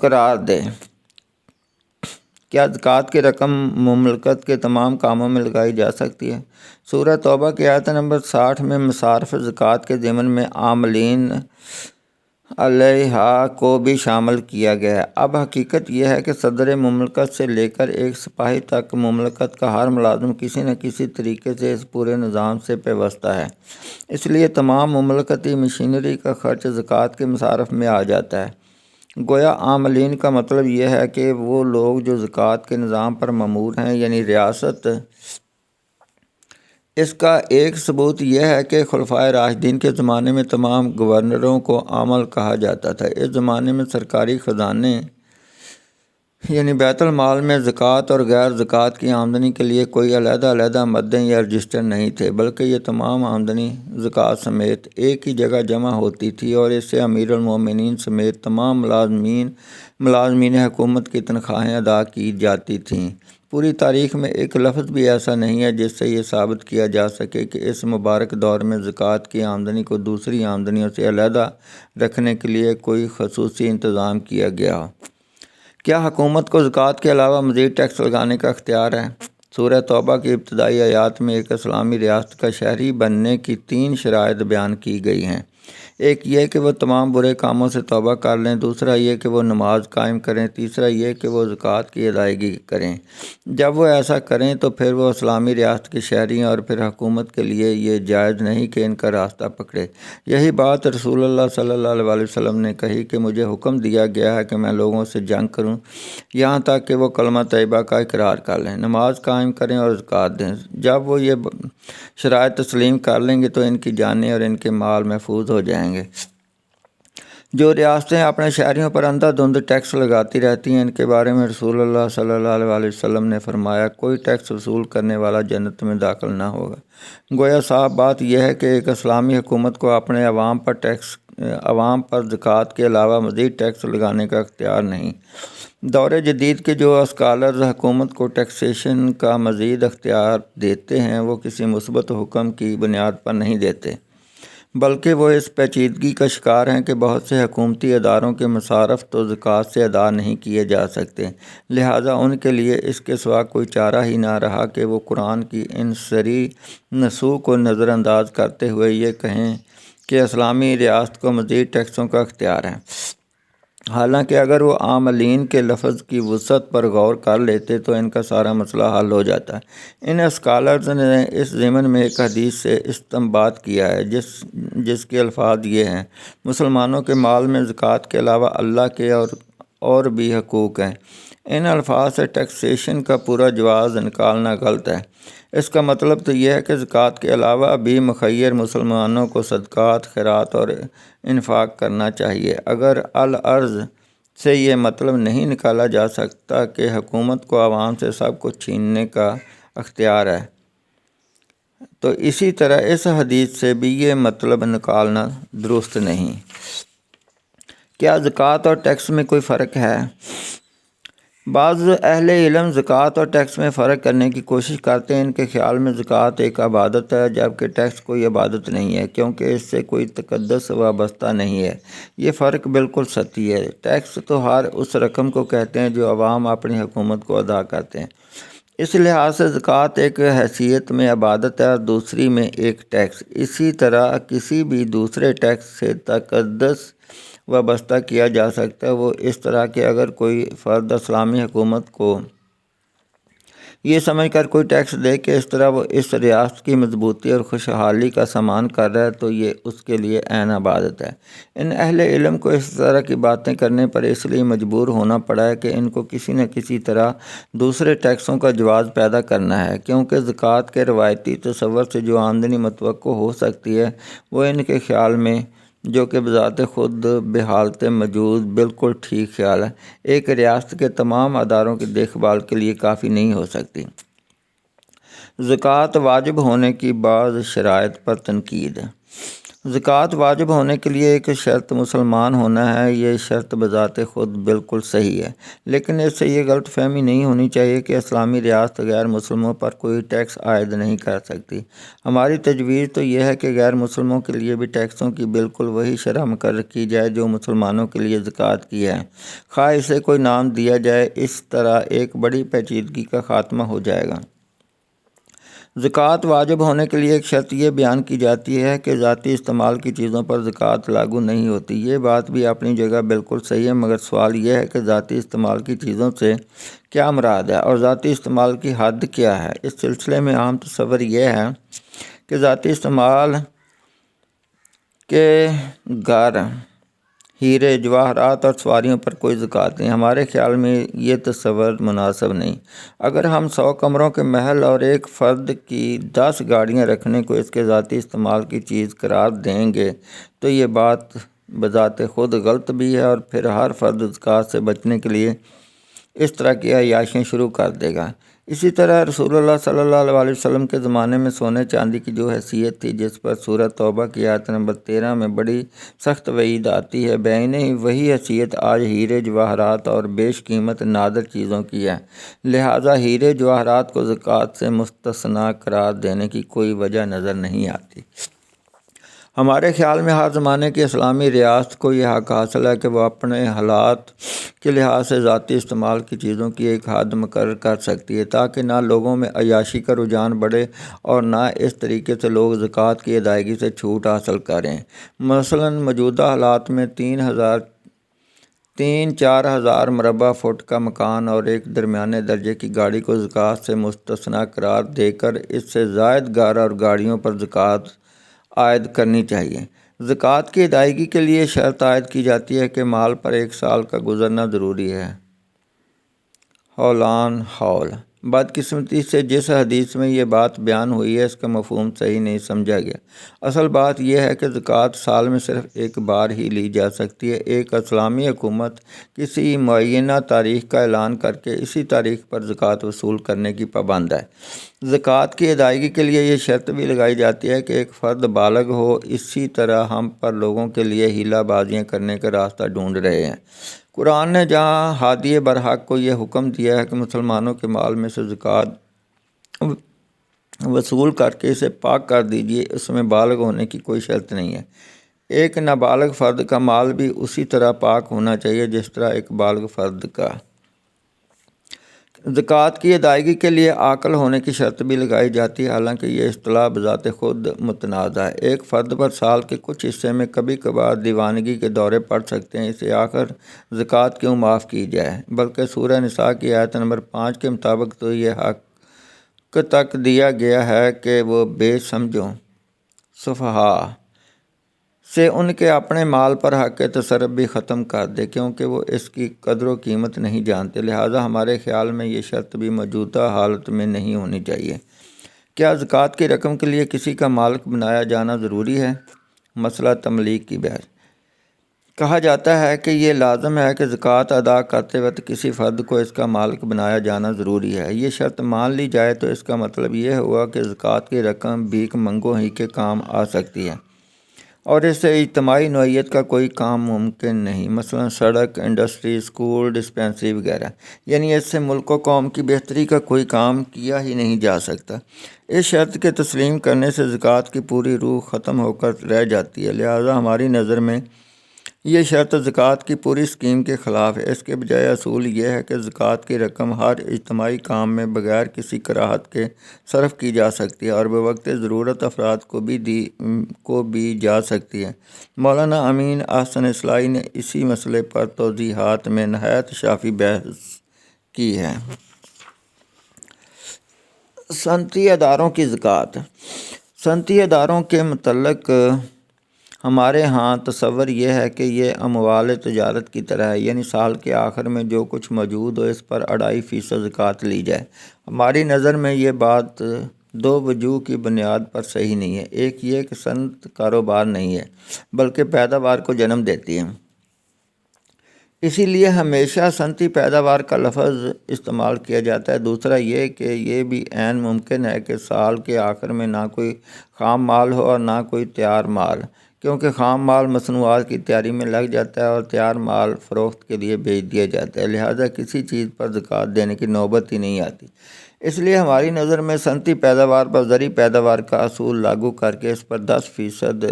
قرار دے۔ کیا زکوٰۃ کی رقم مملکت کے تمام کاموں میں لگائی جا سکتی ہے؟ سورہ توبہ کی آیت نمبر 60 میں مصارف زکوٰۃ کے ضمن میں عاملین علیہا کو بھی شامل کیا گیا ہے۔ اب حقیقت یہ ہے کہ صدر مملکت سے لے کر ایک سپاہی تک مملکت کا ہر ملازم کسی نہ کسی طریقے سے اس پورے نظام سے پیوستہ ہے، اس لیے تمام مملکتی مشینری کا خرچ زکوٰۃ کے مصارف میں آ جاتا ہے۔ گویا عاملین کا مطلب یہ ہے کہ وہ لوگ جو زکوٰۃ کے نظام پر مامور ہیں، یعنی ریاست۔ اس کا ایک ثبوت یہ ہے کہ خلفائے راشدین کے زمانے میں تمام گورنروں کو عامل کہا جاتا تھا۔ اس زمانے میں سرکاری خزانے یعنی بیت المال میں زکوٰۃ اور غیر زکوٰۃ کی آمدنی کے لیے کوئی علیحدہ مدیں یا رجسٹر نہیں تھے، بلکہ یہ تمام آمدنی زکوٰۃ سمیت ایک ہی جگہ جمع ہوتی تھی اور اس سے امیر المومنین سمیت تمام ملازمین حکومت کی تنخواہیں ادا کی جاتی تھیں۔ پوری تاریخ میں ایک لفظ بھی ایسا نہیں ہے جس سے یہ ثابت کیا جا سکے کہ اس مبارک دور میں زکوٰۃ کی آمدنی کو دوسری آمدنیوں سے علیحدہ رکھنے کے لیے کوئی خصوصی انتظام کیا گیا ہو۔ کیا حکومت کو زکوٰۃ کے علاوہ مزید ٹیکس لگانے کا اختیار ہے؟ سورہ توبہ کی ابتدائی آیات میں ایک اسلامی ریاست کا شہری بننے کی 3 شرائط بیان کی گئی ہیں۔ ایک یہ کہ وہ تمام برے کاموں سے توبہ کر لیں، دوسرا یہ کہ وہ نماز قائم کریں، تیسرا یہ کہ وہ زکوٰۃ کی ادائیگی کریں۔ جب وہ ایسا کریں تو پھر وہ اسلامی ریاست کے شہری ہیں اور پھر حکومت کے لیے یہ جائز نہیں کہ ان کا راستہ پکڑے۔ یہی بات رسول اللہ صلی اللہ علیہ وسلم نے کہی کہ مجھے حکم دیا گیا ہے کہ میں لوگوں سے جنگ کروں یہاں تک کہ وہ کلمہ طیبہ کا اقرار کر لیں، نماز قائم کریں اور زکوٰۃ دیں۔ جب وہ یہ شرائط تسلیم کر لیں گے تو ان کی جانیں اور ان کے مال محفوظ ہو جائیں گے۔ جو ریاستیں اپنے شہریوں پر اندھا دھند ٹیکس لگاتی رہتی ہیں، ان کے بارے میں رسول اللہ صلی اللہ علیہ وسلم نے فرمایا، کوئی ٹیکس وصول کرنے والا جنت میں داخل نہ ہوگا۔ گویا صاف بات یہ ہے کہ ایک اسلامی حکومت کو اپنے عوام پر زکوٰۃ کے علاوہ مزید ٹیکس لگانے کا اختیار نہیں۔ دور جدید کے جو اسکالرز حکومت کو ٹیکسیشن کا مزید اختیار دیتے ہیں، وہ کسی مثبت حکم کی بنیاد پر نہیں دیتے، بلکہ وہ اس پیچیدگی کا شکار ہیں کہ بہت سے حکومتی اداروں کے مصارف تو زکوٰۃ سے ادا نہیں کیے جا سکتے، لہٰذا ان کے لیے اس کے سوا کوئی چارہ ہی نہ رہا کہ وہ قرآن کی ان صریح نصوص کو نظر انداز کرتے ہوئے یہ کہیں کہ اسلامی ریاست کو مزید ٹیکسوں کا اختیار ہے۔ حالانکہ اگر وہ عاملین کے لفظ کی وسعت پر غور کر لیتے تو ان کا سارا مسئلہ حل ہو جاتا ہے۔ ان اسکالرز نے اس ضمن میں ایک حدیث سے استنباط کیا ہے جس کے الفاظ یہ ہیں، مسلمانوں کے مال میں زکوٰۃ کے علاوہ اللہ کے اور بھی حقوق ہیں۔ ان الفاظ سے ٹیکسیشن کا پورا جواز نکالنا غلط ہے۔ اس کا مطلب تو یہ ہے کہ زکوٰۃ کے علاوہ بھی مخیر مسلمانوں کو صدقات، خیرات اور انفاق کرنا چاہیے۔ اگر العرض سے یہ مطلب نہیں نکالا جا سکتا کہ حکومت کو عوام سے سب کچھ چھیننے کا اختیار ہے، تو اسی طرح اس حدیث سے بھی یہ مطلب نکالنا درست نہیں۔ کیا زکوٰۃ اور ٹیکس میں کوئی فرق ہے؟ بعض اہل علم زکوٰۃ اور ٹیکس میں فرق کرنے کی کوشش کرتے ہیں۔ ان کے خیال میں زکوٰۃ ایک عبادت ہے، جبکہ ٹیکس کوئی عبادت نہیں ہے، کیونکہ اس سے کوئی تقدس وابستہ نہیں ہے۔ یہ فرق بالکل سطحی ہے۔ ٹیکس تو ہر اس رقم کو کہتے ہیں جو عوام اپنی حکومت کو ادا کرتے ہیں۔ اس لحاظ سے زکوٰۃ ایک حیثیت میں عبادت ہے اور دوسری میں ایک ٹیکس۔ اسی طرح کسی بھی دوسرے ٹیکس سے تقدس وابستہ کیا جا سکتا ہے، وہ اس طرح کہ اگر کوئی فرد اسلامی حکومت کو یہ سمجھ کر کوئی ٹیکس دے کہ اس طرح وہ اس ریاست کی مضبوطی اور خوشحالی کا سامان کر رہا ہے، تو یہ اس کے لیے عین عبادت ہے۔ ان اہل علم کو اس طرح کی باتیں کرنے پر اس لیے مجبور ہونا پڑا ہے کہ ان کو کسی نہ کسی طرح دوسرے ٹیکسوں کا جواز پیدا کرنا ہے، کیونکہ زکوٰۃ کے روایتی تصور سے جو آمدنی متوقع ہو سکتی ہے، وہ ان کے خیال میں، جو کہ بذات خود بحالت موجود بالکل ٹھیک خیال ہے، ایک ریاست کے تمام اداروں کی دیکھ بھال کے لیے کافی نہیں ہو سکتی۔ زکوٰۃ واجب ہونے کی بعض شرائط پر تنقید۔ زکوٰۃ واجب ہونے کے لیے ایک شرط مسلمان ہونا ہے۔ یہ شرط بذات خود بالکل صحیح ہے، لیکن اس سے یہ غلط فہمی نہیں ہونی چاہیے کہ اسلامی ریاست غیر مسلموں پر کوئی ٹیکس عائد نہیں کر سکتی۔ ہماری تجویز تو یہ ہے کہ غیر مسلموں کے لیے بھی ٹیکسوں کی بالکل وہی شرح مقرر کی جائے جو مسلمانوں کے لیے زکوٰۃ کی ہے، خواہ اسے کوئی نام دیا جائے۔ اس طرح ایک بڑی پیچیدگی کا خاتمہ ہو جائے گا۔ زکوٰۃ واجب ہونے کے لیے ایک شرط یہ بیان کی جاتی ہے کہ ذاتی استعمال کی چیزوں پر زکوٰۃ لاگو نہیں ہوتی۔ یہ بات بھی اپنی جگہ بالکل صحیح ہے، مگر سوال یہ ہے کہ ذاتی استعمال کی چیزوں سے کیا مراد ہے اور ذاتی استعمال کی حد کیا ہے؟ اس سلسلے میں عام تصور یہ ہے کہ ذاتی استعمال کے گھر، ہیرے جواہرات اور سواریوں پر کوئی زکوٰۃ نہیں۔ ہمارے خیال میں یہ تصور مناسب نہیں۔ اگر ہم 100 کمروں کے محل اور ایک فرد کی 10 گاڑیاں رکھنے کو اس کے ذاتی استعمال کی چیز قرار دیں گے تو یہ بات بذات خود غلط بھی ہے، اور پھر ہر فرد زکوٰۃ سے بچنے کے لیے اس طرح کی عیاشیاں شروع کر دے گا۔ اسی طرح رسول اللہ صلی اللہ علیہ وسلم کے زمانے میں سونے چاندی کی جو حیثیت تھی، جس پر سورۃ توبہ کی آیت نمبر 13 میں بڑی سخت وعید آتی ہے، بعینہ ہی وہی حیثیت آج ہیرے جواہرات اور بیش قیمت نادر چیزوں کی ہے۔ لہٰذا ہیرے جواہرات کو زکوٰۃ سے مستثنیٰ قرار دینے کی کوئی وجہ نظر نہیں آتی۔ ہمارے خیال میں ہر زمانے کی اسلامی ریاست کو یہ حق حاصل ہے کہ وہ اپنے حالات کے لحاظ سے ذاتی استعمال کی چیزوں کی ایک حد مقرر کر سکتی ہے، تاکہ نہ لوگوں میں عیاشی کا رجحان بڑھے اور نہ اس طریقے سے لوگ زکوٰۃ کی ادائیگی سے چھوٹ حاصل کریں۔ مثلاً موجودہ حالات میں 3-4 ہزار مربع فٹ کا مکان اور ایک درمیانے درجے کی گاڑی کو زکوٰۃ سے مستثنیٰ قرار دے کر اس سے زائد گھر اور گاڑیوں پر زکوٰۃ عائد کرنی چاہیے۔ زکوٰۃ کی ادائیگی کے لیے شرط عائد کی جاتی ہے کہ مال پر 1 سال کا گزرنا ضروری ہے، حولان حول۔ بدقسمتی سے جس حدیث میں یہ بات بیان ہوئی ہے اس کا مفہوم صحیح نہیں سمجھا گیا۔ اصل بات یہ ہے کہ زکوٰۃ سال میں صرف ایک بار ہی لی جا سکتی ہے۔ ایک اسلامی حکومت کسی معینہ تاریخ کا اعلان کر کے اسی تاریخ پر زکوٰۃ وصول کرنے کی پابند ہے۔ زکوٰۃ کی ادائیگی کے لیے یہ شرط بھی لگائی جاتی ہے کہ ایک فرد بالغ ہو۔ اسی طرح ہم پر لوگوں کے لیے ہیلہ بازیاں کرنے کا راستہ ڈھونڈ رہے ہیں۔ قرآن نے جہاں ہادی برحق کو یہ حکم دیا ہے کہ مسلمانوں کے مال میں سے زکوٰۃ وصول کر کے اسے پاک کر دیجیے، اس میں بالغ ہونے کی کوئی شرط نہیں ہے۔ ایک نابالغ فرد کا مال بھی اسی طرح پاک ہونا چاہیے جس طرح ایک بالغ فرد کا۔ زکوٰۃ کی ادائیگی کے لیے عاقل ہونے کی شرط بھی لگائی جاتی ہے، حالانکہ یہ اصطلاح بذات خود متنازع ہے۔ ایک فرد پر سال کے کچھ حصے میں کبھی کبھار دیوانگی کے دورے پڑ سکتے ہیں، اسے آخر زکوٰۃ کیوں معاف کی جائے؟ بلکہ سورہ نساء کی آیت نمبر 5 کے مطابق تو یہ حق تک دیا گیا ہے کہ وہ بے سمجھوں سفہاء سے ان کے اپنے مال پر حق تصرف بھی ختم کر دے، کیونکہ وہ اس کی قدر و قیمت نہیں جانتے۔ لہٰذا ہمارے خیال میں یہ شرط بھی موجودہ حالت میں نہیں ہونی چاہیے۔ کیا زکوٰۃ کی رقم کے لیے کسی کا مالک بنایا جانا ضروری ہے؟ مسئلہ تملیک کی بحث۔ کہا جاتا ہے کہ یہ لازم ہے کہ زکوٰۃ ادا کرتے وقت کسی فرد کو اس کا مالک بنایا جانا ضروری ہے۔ یہ شرط مان لی جائے تو اس کا مطلب یہ ہوا کہ زکوٰۃ کی رقم بھیک منگوں ہی کے کام آ سکتی ہے اور اس سے اجتماعی نوعیت کا کوئی کام ممکن نہیں، مثلا سڑک، انڈسٹری، اسکول، ڈسپنسری وغیرہ، یعنی اس سے ملک و قوم کی بہتری کا کوئی کام کیا ہی نہیں جا سکتا۔ اس شرط کے تسلیم کرنے سے زکوٰۃ کی پوری روح ختم ہو کر رہ جاتی ہے۔ لہٰذا ہماری نظر میں یہ شرط زکوٰۃ کی پوری اسکیم کے خلاف ہے۔ اس کے بجائے اصول یہ ہے کہ زکوٰۃ کی رقم ہر اجتماعی کام میں بغیر کسی کراہت کے صرف کی جا سکتی ہے اور بوقت ضرورت افراد کو بھی جا سکتی ہے۔ مولانا امین احسن اصلاحی نے اسی مسئلے پر توضیحات میں نہایت شافی بحث کی ہے۔ صنعتی اداروں کی زکوٰۃ۔ صنعتی اداروں کے متعلق ہمارے ہاں تصور یہ ہے کہ یہ اموال تجارت کی طرح ہے، یعنی سال کے آخر میں جو کچھ موجود ہو اس پر 2.5% زکوٰۃ لی جائے۔ ہماری نظر میں یہ بات دو وجوہ کی بنیاد پر صحیح نہیں ہے۔ ایک یہ کہ صنعت کاروبار نہیں ہے بلکہ پیداوار کو جنم دیتی ہے، اسی لیے ہمیشہ صنعتی پیداوار کا لفظ استعمال کیا جاتا ہے۔ دوسرا یہ کہ یہ بھی عین ممکن ہے کہ سال کے آخر میں نہ کوئی خام مال ہو اور نہ کوئی تیار مال، کیونکہ خام مال مصنوعات کی تیاری میں لگ جاتا ہے اور تیار مال فروخت کے لیے بھیج دیا جاتا ہے، لہٰذا کسی چیز پر زکوٰۃ دینے کی نوبت ہی نہیں آتی۔ اس لیے ہماری نظر میں صنعتی پیداوار پر زرعی پیداوار کا اصول لاگو کر کے اس پر 10%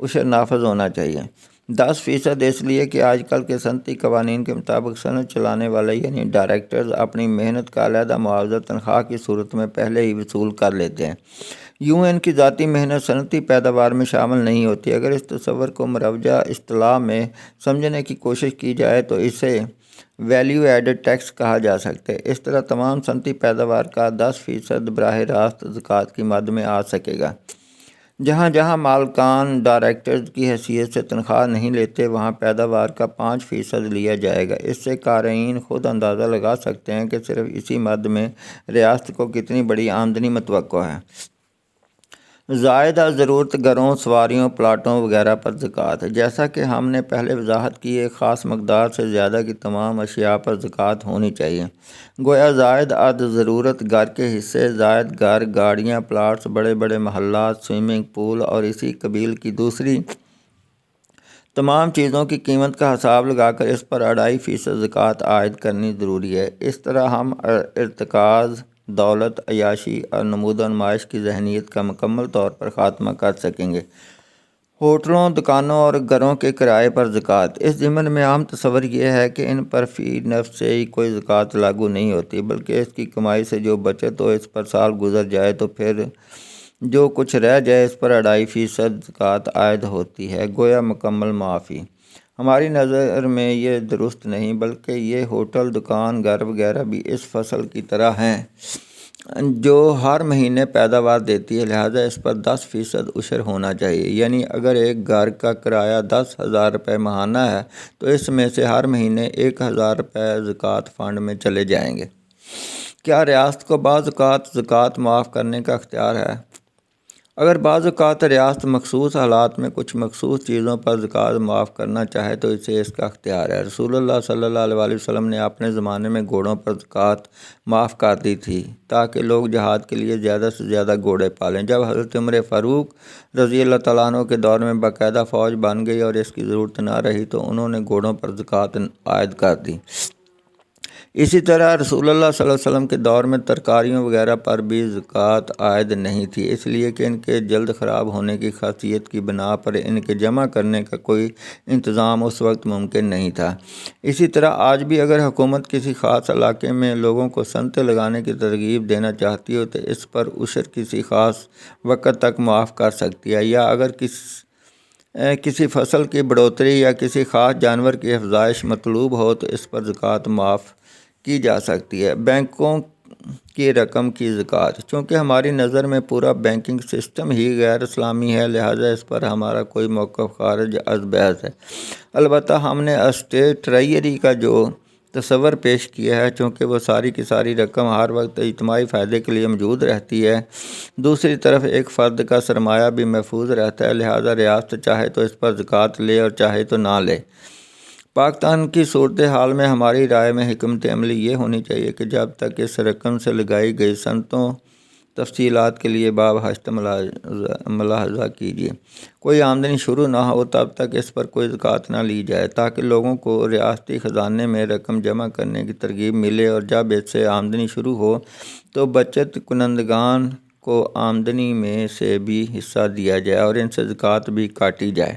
عشر نافذ ہونا چاہیے۔ 10% اس لیے کہ آج کل کے صنعتی قوانین کے مطابق صنعت چلانے والے یعنی ڈائریکٹرز اپنی محنت کا علیحدہ معاوضہ تنخواہ کی صورت میں پہلے ہی وصول کر لیتے ہیں، یوں ان کی ذاتی محنت صنعتی پیداوار میں شامل نہیں ہوتی۔ اگر اس تصور کو مروجہ اصطلاح میں سمجھنے کی کوشش کی جائے تو اسے ویلیو ایڈڈ ٹیکس کہا جا سکتا ہے۔ اس طرح تمام صنعتی پیداوار کا 10% براہ راست زکوٰۃ کی مد میں آ سکے گا۔ جہاں جہاں مالکان ڈائریکٹرز کی حیثیت سے تنخواہ نہیں لیتے وہاں پیداوار کا 5% لیا جائے گا۔ اس سے قارئین خود اندازہ لگا سکتے ہیں کہ صرف اسی مد میں ریاست کو کتنی بڑی آمدنی متوقع ہے۔ زائدہ ضرورت گھروں، سواریوں، پلاٹوں وغیرہ پر زکوٰۃ۔ جیسا کہ ہم نے پہلے وضاحت کی، ایک خاص مقدار سے زیادہ کی تمام اشیاء پر زکوٰۃ ہونی چاہیے۔ گویا زائد از ضرورت گھر کے حصے، زائد گھر، گاڑیاں، پلاٹس، بڑے بڑے محلات، سوئمنگ پول اور اسی قبیل کی دوسری تمام چیزوں کی قیمت کا حساب لگا کر اس پر 2.5% زکوٰۃ عائد کرنی ضروری ہے۔ اس طرح ہم ارتکاز، دولت، عیاشی اور نمود و نمائش کی ذہنیت کا مکمل طور پر خاتمہ کر سکیں گے۔ ہوٹلوں، دکانوں اور گھروں کے کرائے پر زکوٰۃ۔ اس ضمن میں عام تصور یہ ہے کہ ان پر فی نفس سے ہی کوئی زکوٰۃ لاگو نہیں ہوتی، بلکہ اس کی کمائی سے جو بچت ہو اس پر سال گزر جائے تو پھر جو کچھ رہ جائے اس پر 2.5% زکوٰۃ عائد ہوتی ہے، گویا مکمل معافی۔ ہماری نظر میں یہ درست نہیں، بلکہ یہ ہوٹل، دکان، گھر وغیرہ بھی اس فصل کی طرح ہیں جو ہر مہینے پیداوار دیتی ہے، لہٰذا اس پر 10% عشر ہونا چاہیے۔ یعنی اگر ایک گھر کا کرایہ 10,000 روپے ماہانہ ہے تو اس میں سے ہر مہینے 1,000 روپے زکوٰۃ فنڈ میں چلے جائیں گے۔ کیا ریاست کو بعض اوقات زکوٰۃ معاف کرنے کا اختیار ہے؟ اگر بعض اوقات ریاست مخصوص حالات میں کچھ مخصوص چیزوں پر زکوٰۃ معاف کرنا چاہے تو اسے اس کا اختیار ہے۔ رسول اللہ صلی اللہ علیہ وسلم نے اپنے زمانے میں گھوڑوں پر زکوٰۃ معاف کر دی تھی تاکہ لوگ جہاد کے لیے زیادہ سے زیادہ گھوڑے پالیں۔ جب حضرت عمر فاروق رضی اللہ تعالیٰ عنہ کے دور میں باقاعدہ فوج بن گئی اور اس کی ضرورت نہ رہی تو انہوں نے گھوڑوں پر زکوٰۃ عائد کر دی۔ اسی طرح رسول اللہ صلی اللہ علیہ وسلم کے دور میں ترکاریوں وغیرہ پر بھی زکوٰۃ عائد نہیں تھی، اس لیے کہ ان کے جلد خراب ہونے کی خاصیت کی بنا پر ان کے جمع کرنے کا کوئی انتظام اس وقت ممکن نہیں تھا۔ اسی طرح آج بھی اگر حکومت کسی خاص علاقے میں لوگوں کو صنعتیں لگانے کی ترغیب دینا چاہتی ہو تو اس پر عشر کسی خاص وقت تک معاف کر سکتی ہے، یا اگر کسی فصل کی بڑھوتری یا کسی خاص جانور کی افزائش مطلوب ہو تو اس پر زکوٰۃ معاف کی جا سکتی ہے۔ بینکوں کی رقم کی زکوٰۃ، چونکہ ہماری نظر میں پورا بینکنگ سسٹم ہی غیر اسلامی ہے، لہٰذا اس پر ہمارا کوئی موقف خارج از بحث ہے۔ البتہ ہم نے اسٹیٹ ٹریجری کا جو تصور پیش کیا ہے، چونکہ وہ ساری کی ساری رقم ہر وقت اجتماعی فائدے کے لیے موجود رہتی ہے، دوسری طرف ایک فرد کا سرمایہ بھی محفوظ رہتا ہے، لہٰذا ریاست چاہے تو اس پر زکوٰۃ لے اور چاہے تو نہ لے۔ پاکستان کی صورتحال میں ہماری رائے میں حکمت عملی یہ ہونی چاہیے کہ جب تک اس رقم سے لگائی گئی صنعتوں تفصیلات کے لیے باب ہشت ملاحظہ کیجیے کوئی آمدنی شروع نہ ہو تب تک اس پر کوئی زکوٰۃ نہ لی جائے، تاکہ لوگوں کو ریاستی خزانے میں رقم جمع کرنے کی ترغیب ملے، اور جب اس سے آمدنی شروع ہو تو بچت کنندگان کو آمدنی میں سے بھی حصہ دیا جائے اور ان سے زکوٰۃ بھی کاٹی جائے۔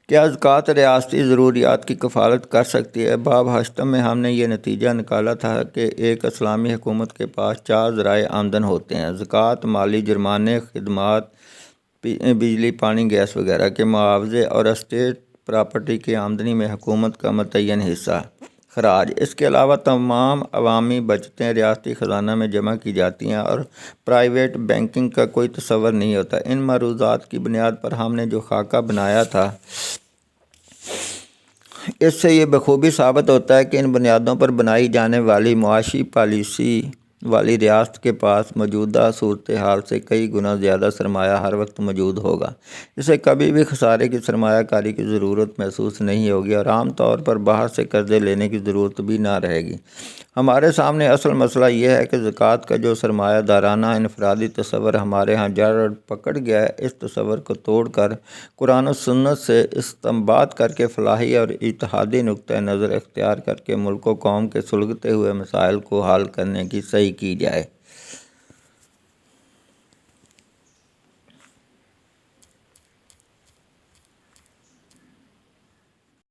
کیا زکوٰۃ ریاستی ضروریات کی کفالت کر سکتی ہے؟ باب ہشتم میں ہم نے یہ نتیجہ نکالا تھا کہ ایک اسلامی حکومت کے پاس 4 ذرائع آمدن ہوتے ہیں: زکوٰۃ، مالی جرمانے، خدمات، بجلی، پانی، گیس وغیرہ کے معاوضے، اور اسٹیٹ پراپرٹی کی آمدنی میں حکومت کا متعین حصہ خراج۔ اس کے علاوہ تمام عوامی بچتیں ریاستی خزانہ میں جمع کی جاتی ہیں اور پرائیویٹ بینکنگ کا کوئی تصور نہیں ہوتا۔ ان معروضات کی بنیاد پر ہم نے جو خاکہ بنایا تھا، اس سے یہ بخوبی ثابت ہوتا ہے کہ ان بنیادوں پر بنائی جانے والی معاشی پالیسی والی ریاست کے پاس موجودہ صورتحال سے کئی گنا زیادہ سرمایہ ہر وقت موجود ہوگا۔ اسے کبھی بھی خسارے کی سرمایہ کاری کی ضرورت محسوس نہیں ہوگی اور عام طور پر باہر سے قرضے لینے کی ضرورت بھی نہ رہے گی۔ ہمارے سامنے اصل مسئلہ یہ ہے کہ زکوٰۃ کا جو سرمایہ دارانہ انفرادی تصور ہمارے ہاں جڑ پکڑ گیا ہے، اس تصور کو توڑ کر قرآن و سنت سے استنباط کر کے فلاحی اور اجتہادی نقطہ نظر اختیار کر کے ملک و قوم کے سلگتے ہوئے مسائل کو حل کرنے کی صحیح کی جائے۔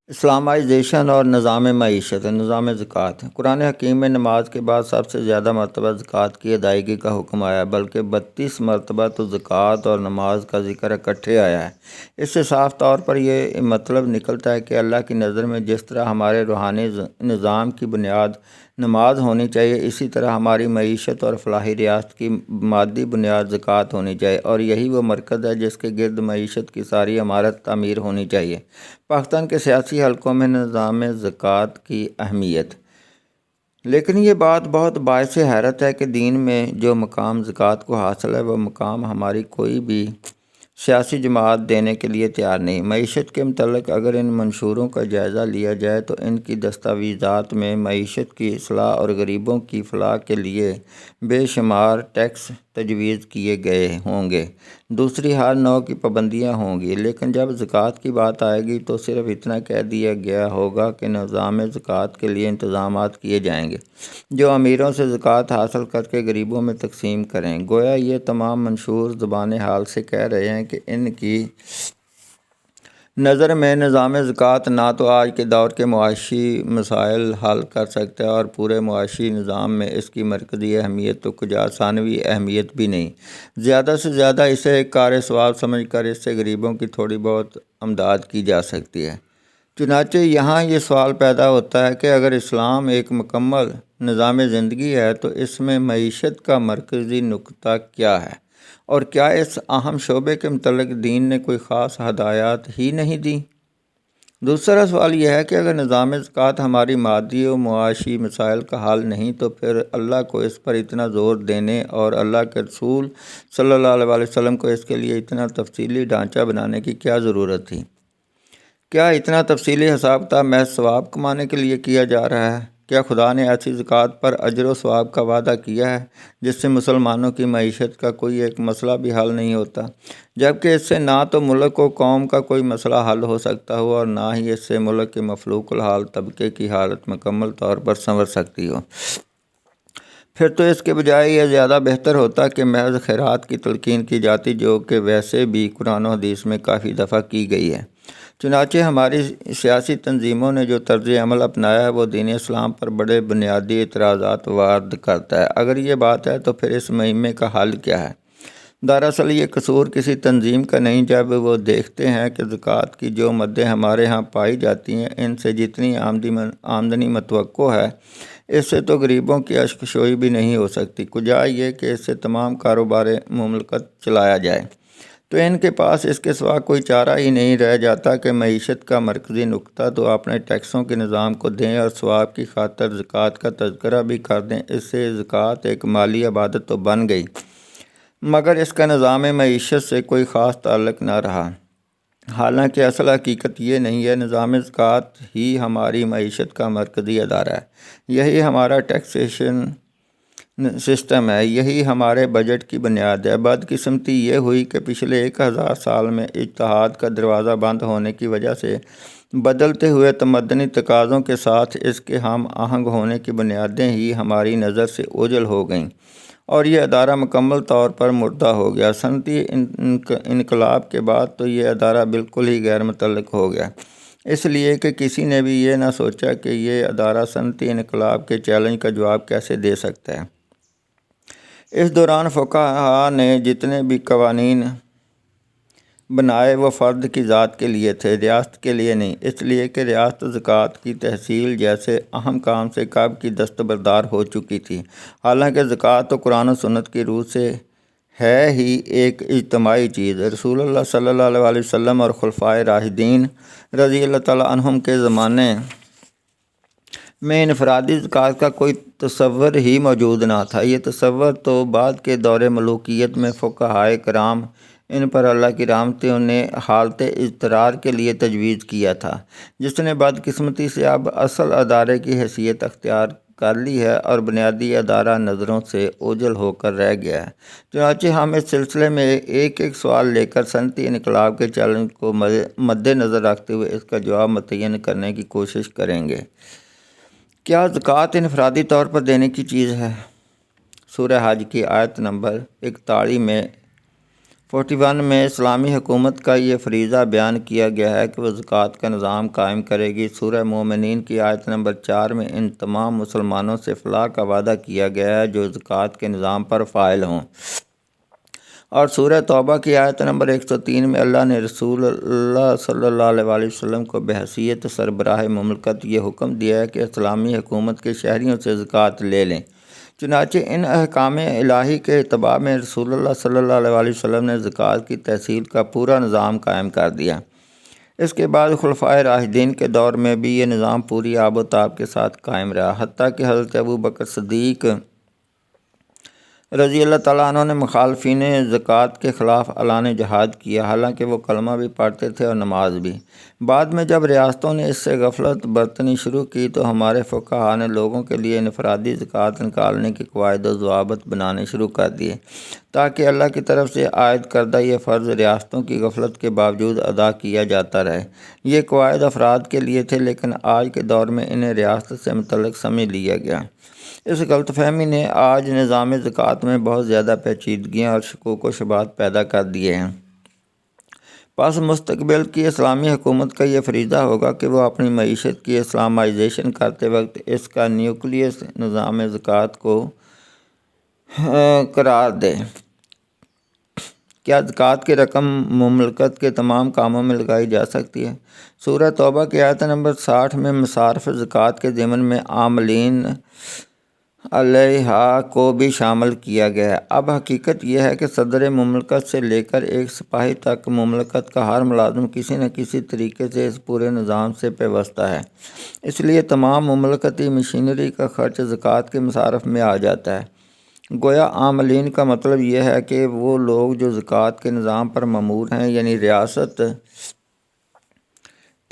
اسلامائزیشن اور نظام معیشت۔ نظام زکوٰۃ۔ قرآن حکیم میں نماز کے بعد سب سے زیادہ مرتبہ زکوٰۃ کی ادائیگی کا حکم آیا، بلکہ 32 مرتبہ تو زکوٰۃ اور نماز کا ذکر اکٹھے آیا ہے۔ اس سے صاف طور پر یہ مطلب نکلتا ہے کہ اللہ کی نظر میں جس طرح ہمارے روحانی نظام کی بنیاد نماز ہونی چاہیے، اسی طرح ہماری معیشت اور فلاحی ریاست کی مادی بنیاد زکوٰۃ ہونی چاہیے، اور یہی وہ مرکز ہے جس کے گرد معیشت کی ساری عمارت تعمیر ہونی چاہیے۔ پاکستان کے سیاسی حلقوں میں نظام زکوٰۃ کی اہمیت۔ لیکن یہ بات بہت باعث حیرت ہے کہ دین میں جو مقام زکوٰۃ کو حاصل ہے، وہ مقام ہماری کوئی بھی سیاسی جماعت دینے کے لیے تیار نہیں۔ معیشت کے متعلق اگر ان منشوروں کا جائزہ لیا جائے تو ان کی دستاویزات میں معیشت کی اصلاح اور غریبوں کی فلاح کے لیے بے شمار ٹیکس تجویز کیے گئے ہوں گے، دوسری ہر نوع کی پابندیاں ہوں گی، لیکن جب زکوٰۃ کی بات آئے گی تو صرف اتنا کہہ دیا گیا ہوگا کہ نظام زکوٰۃ کے لیے انتظامات کیے جائیں گے جو امیروں سے زکوٰۃ حاصل کر کے غریبوں میں تقسیم کریں۔ گویا یہ تمام منشور زبان حال سے کہہ رہے ہیں کہ ان کی نظر میں نظام زکوٰۃ نہ تو آج کے دور کے معاشی مسائل حل کر سکتا ہے اور پورے معاشی نظام میں اس کی مرکزی اہمیت تو کجا ثانوی اہمیت بھی نہیں، زیادہ سے زیادہ اسے ایک کار ثواب سمجھ کر اس سے غریبوں کی تھوڑی بہت امداد کی جا سکتی ہے۔ چنانچہ یہاں یہ سوال پیدا ہوتا ہے کہ اگر اسلام ایک مکمل نظام زندگی ہے تو اس میں معیشت کا مرکزی نقطہ کیا ہے، اور کیا اس اہم شعبے کے متعلق دین نے کوئی خاص ہدایات ہی نہیں دی؟ دوسرا سوال یہ ہے کہ اگر نظام زکوٰۃ ہماری مادی و معاشی مسائل کا حل نہیں تو پھر اللہ کو اس پر اتنا زور دینے اور اللہ کے رسول صلی اللہ علیہ وسلم کو اس کے لیے اتنا تفصیلی ڈھانچہ بنانے کی کیا ضرورت تھی؟ کیا اتنا تفصیلی حساب کتاب محض ثواب کمانے کے لیے کیا جا رہا ہے؟ کیا خدا نے ایسی زکوٰۃ پر اجر و ثواب کا وعدہ کیا ہے جس سے مسلمانوں کی معیشت کا کوئی ایک مسئلہ بھی حل نہیں ہوتا، جبکہ اس سے نہ تو ملک و قوم کا کوئی مسئلہ حل ہو سکتا ہو اور نہ ہی اس سے ملک کے مفلوق الحال طبقے کی حالت مکمل طور پر سنور سکتی ہو؟ پھر تو اس کے بجائے یہ زیادہ بہتر ہوتا کہ محض خیرات کی تلقین کی جاتی، جو کہ ویسے بھی قرآن و حدیث میں کافی دفعہ کی گئی ہے۔ چنانچہ ہماری سیاسی تنظیموں نے جو طرز عمل اپنایا ہے وہ دین اسلام پر بڑے بنیادی اعتراضات وارد کرتا ہے۔ اگر یہ بات ہے تو پھر اس مہمے کا حل کیا ہے؟ دراصل یہ قصور کسی تنظیم کا نہیں، جب وہ دیکھتے ہیں کہ زکوٰۃ کی جو مدیں ہمارے ہاں پائی جاتی ہیں ان سے جتنی آمدنی متوقع ہے اس سے تو غریبوں کی اشکشوئی بھی نہیں ہو سکتی، کجا یہ کہ اس سے تمام کاروبار مملکت چلایا جائے، تو ان کے پاس اس کے سوا کوئی چارہ ہی نہیں رہ جاتا کہ معیشت کا مرکزی نقطہ تو اپنے ٹیکسوں کے نظام کو دیں اور ثواب کی خاطر زکوٰۃ کا تذکرہ بھی کر دیں۔ اس سے زکوٰۃ ایک مالی عبادت تو بن گئی مگر اس کا نظام معیشت سے کوئی خاص تعلق نہ رہا، حالانکہ اصل حقیقت یہ نہیں ہے۔ نظام زکوٰۃ ہی ہماری معیشت کا مرکزی ادارہ ہے، یہی ہمارا ٹیکسیشن سسٹم ہے، یہی ہمارے بجٹ کی بنیاد ہے۔ بدقسمتی یہ ہوئی کہ پچھلے 1000 سال میں اجتہاد کا دروازہ بند ہونے کی وجہ سے بدلتے ہوئے تمدنی تقاضوں کے ساتھ اس کے ہم آہنگ ہونے کی بنیادیں ہی ہماری نظر سے اوجھل ہو گئیں اور یہ ادارہ مکمل طور پر مردہ ہو گیا۔ صنعتی انقلاب کے بعد تو یہ ادارہ بالکل ہی غیر متعلق ہو گیا، اس لیے کہ کسی نے بھی یہ نہ سوچا کہ یہ ادارہ صنعتی انقلاب کے چیلنج کا جواب کیسے دے سکتا ہے۔ اس دوران فقہاء نے جتنے بھی قوانین بنائے وہ فرد کی ذات کے لیے تھے، ریاست کے لیے نہیں، اس لیے کہ ریاست زکوٰۃ کی تحصیل جیسے اہم کام سے کب کی دستبردار ہو چکی تھی، حالانکہ زکوٰۃ تو قرآن و سنت کی روح سے ہے ہی ایک اجتماعی چیز۔ رسول اللہ صلی اللہ علیہ وسلم اور خلفائے راشدین رضی اللہ تعالیٰ عنہم کے زمانے میں انفرادی زکوٰۃ کا کوئی تصور ہی موجود نہ تھا۔ یہ تصور تو بعد کے دور ملوکیت میں فقہائے کرام ان پر اللہ کی رحمتوں نے حالت اضطرار کے لیے تجویز کیا تھا، جس نے بدقسمتی سے اب اصل ادارے کی حیثیت اختیار کر لی ہے اور بنیادی ادارہ نظروں سے اوجھل ہو کر رہ گیا ہے۔ چنانچہ ہم اس سلسلے میں ایک ایک سوال لے کر صنعتی انقلاب کے چیلنج کو مد نظر رکھتے ہوئے اس کا جواب متعین کرنے کی کوشش کریں گے۔ کیا زکوٰۃ انفرادی طور پر دینے کی چیز ہے؟ سورہ حج کی آیت نمبر 41 میں اسلامی حکومت کا یہ فریضہ بیان کیا گیا ہے کہ وہ زکوٰۃ کا نظام قائم کرے گی۔ سورہ مومنین کی آیت نمبر 4 میں ان تمام مسلمانوں سے فلاح کا وعدہ کیا گیا ہے جو زکوٰۃ کے نظام پر فائل ہوں، اور سورہ توبہ کی آیت نمبر 103 میں اللہ نے رسول اللہ صلی اللہ علیہ وسلم کو بحیثیت سربراہ مملکت یہ حکم دیا ہے کہ اسلامی حکومت کے شہریوں سے زکوٰۃ لے لیں۔ چنانچہ ان احکام الہی کے اتباع میں رسول اللہ صلی اللہ علیہ وسلم نے زکوٰۃ کی تحصیل کا پورا نظام قائم کر دیا۔ اس کے بعد خلفائے راشدین کے دور میں بھی یہ نظام پوری آب و تاب کے ساتھ قائم رہا، حتیٰ کہ حضرت ابوبکر صدیق رضی اللہ تعالیٰ عنہ نے مخالفین زکوٰۃ کے خلاف اعلان جہاد کیا، حالانکہ وہ کلمہ بھی پڑھتے تھے اور نماز بھی۔ بعد میں جب ریاستوں نے اس سے غفلت برتنی شروع کی تو ہمارے فقہاء نے لوگوں کے لیے انفرادی زکوٰۃ نکالنے کے قواعد و ضوابط بنانے شروع کر دیے تاکہ اللہ کی طرف سے عائد کردہ یہ فرض ریاستوں کی غفلت کے باوجود ادا کیا جاتا رہے۔ یہ قواعد افراد کے لیے تھے، لیکن آج کے دور میں انہیں ریاست سے متعلق سمجھ لیا گیا۔ اس غلط فہمی نے آج نظام زکوٰۃ میں بہت زیادہ پیچیدگیاں اور شکوک و شبہات پیدا کر دیے ہیں۔ پس مستقبل کی اسلامی حکومت کا یہ فریضہ ہوگا کہ وہ اپنی معیشت کی اسلامائزیشن کرتے وقت اس کا نیوکلیس نظام زکوٰۃ کو قرار دے۔ کیا زکوٰۃ کی رقم مملکت کے تمام کاموں میں لگائی جا سکتی ہے؟ سورہ توبہ کی آیت نمبر 60 میں مصارف زکوٰۃ کے ضمن میں عاملین علیحہ کو بھی شامل کیا گیا ہے۔ اب حقیقت یہ ہے کہ صدر مملکت سے لے کر ایک سپاہی تک مملکت کا ہر ملازم کسی نہ کسی طریقے سے اس پورے نظام سے پیوستہ ہے، اس لیے تمام مملکتی مشینری کا خرچ زکوٰۃ کے مصارف میں آ جاتا ہے۔ گویا عاملین کا مطلب یہ ہے کہ وہ لوگ جو زکوٰۃ کے نظام پر مامور ہیں، یعنی ریاست۔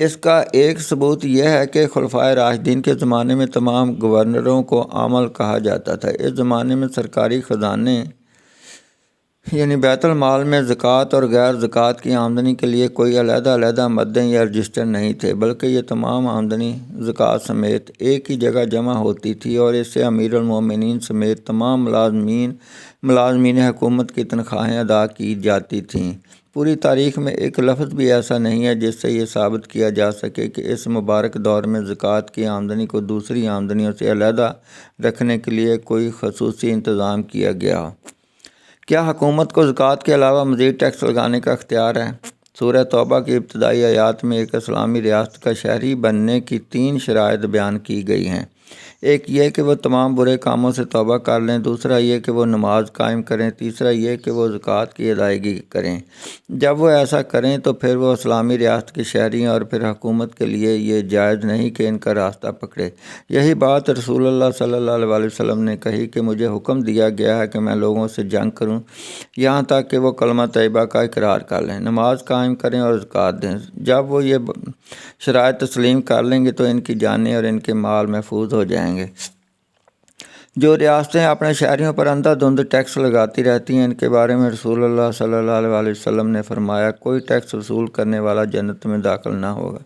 اس کا ایک ثبوت یہ ہے کہ خلفائے راشدین کے زمانے میں تمام گورنروں کو عامل کہا جاتا تھا۔ اس زمانے میں سرکاری خزانے یعنی بیت المال میں زکوٰۃ اور غیر زکوٰۃ کی آمدنی کے لیے کوئی علیحدہ مدیں یا رجسٹر نہیں تھے، بلکہ یہ تمام آمدنی زکوٰۃ سمیت ایک ہی جگہ جمع ہوتی تھی اور اس سے امیر المومنین سمیت تمام ملازمین حکومت کی تنخواہیں ادا کی جاتی تھیں۔ پوری تاریخ میں ایک لفظ بھی ایسا نہیں ہے جس سے یہ ثابت کیا جا سکے کہ اس مبارک دور میں زکوٰۃ کی آمدنی کو دوسری آمدنیوں سے علیحدہ رکھنے کے لیے کوئی خصوصی انتظام کیا گیا ہو۔ کیا حکومت کو زکوٰۃ کے علاوہ مزید ٹیکس لگانے کا اختیار ہے؟ سورہ توبہ کی ابتدائی آیات میں ایک اسلامی ریاست کا شہری بننے کی 3 شرائط بیان کی گئی ہیں۔ ایک یہ کہ وہ تمام برے کاموں سے توبہ کر لیں، دوسرا یہ کہ وہ نماز قائم کریں، تیسرا یہ کہ وہ زکوٰۃ کی ادائیگی کریں۔ جب وہ ایسا کریں تو پھر وہ اسلامی ریاست کے شہری ہیں، اور پھر حکومت کے لیے یہ جائز نہیں کہ ان کا راستہ پکڑے۔ یہی بات رسول اللہ صلی اللہ علیہ وسلم نے کہی کہ مجھے حکم دیا گیا ہے کہ میں لوگوں سے جنگ کروں یہاں تک کہ وہ کلمہ طیبہ کا اقرار کر لیں، نماز قائم کریں اور زکوٰۃ دیں۔ جب وہ یہ شرائط تسلیم کر لیں گے تو ان کی جانیں اور ان کے مال محفوظ ہو جائیں گے۔ جو ریاستیں اپنے شہریوں پر اندھا دھند ٹیکس لگاتی رہتی ہیں، ان کے بارے میں رسول اللہ صلی اللہ علیہ وسلم نے فرمایا، کوئی ٹیکس وصول کرنے والا جنت میں داخل نہ ہوگا۔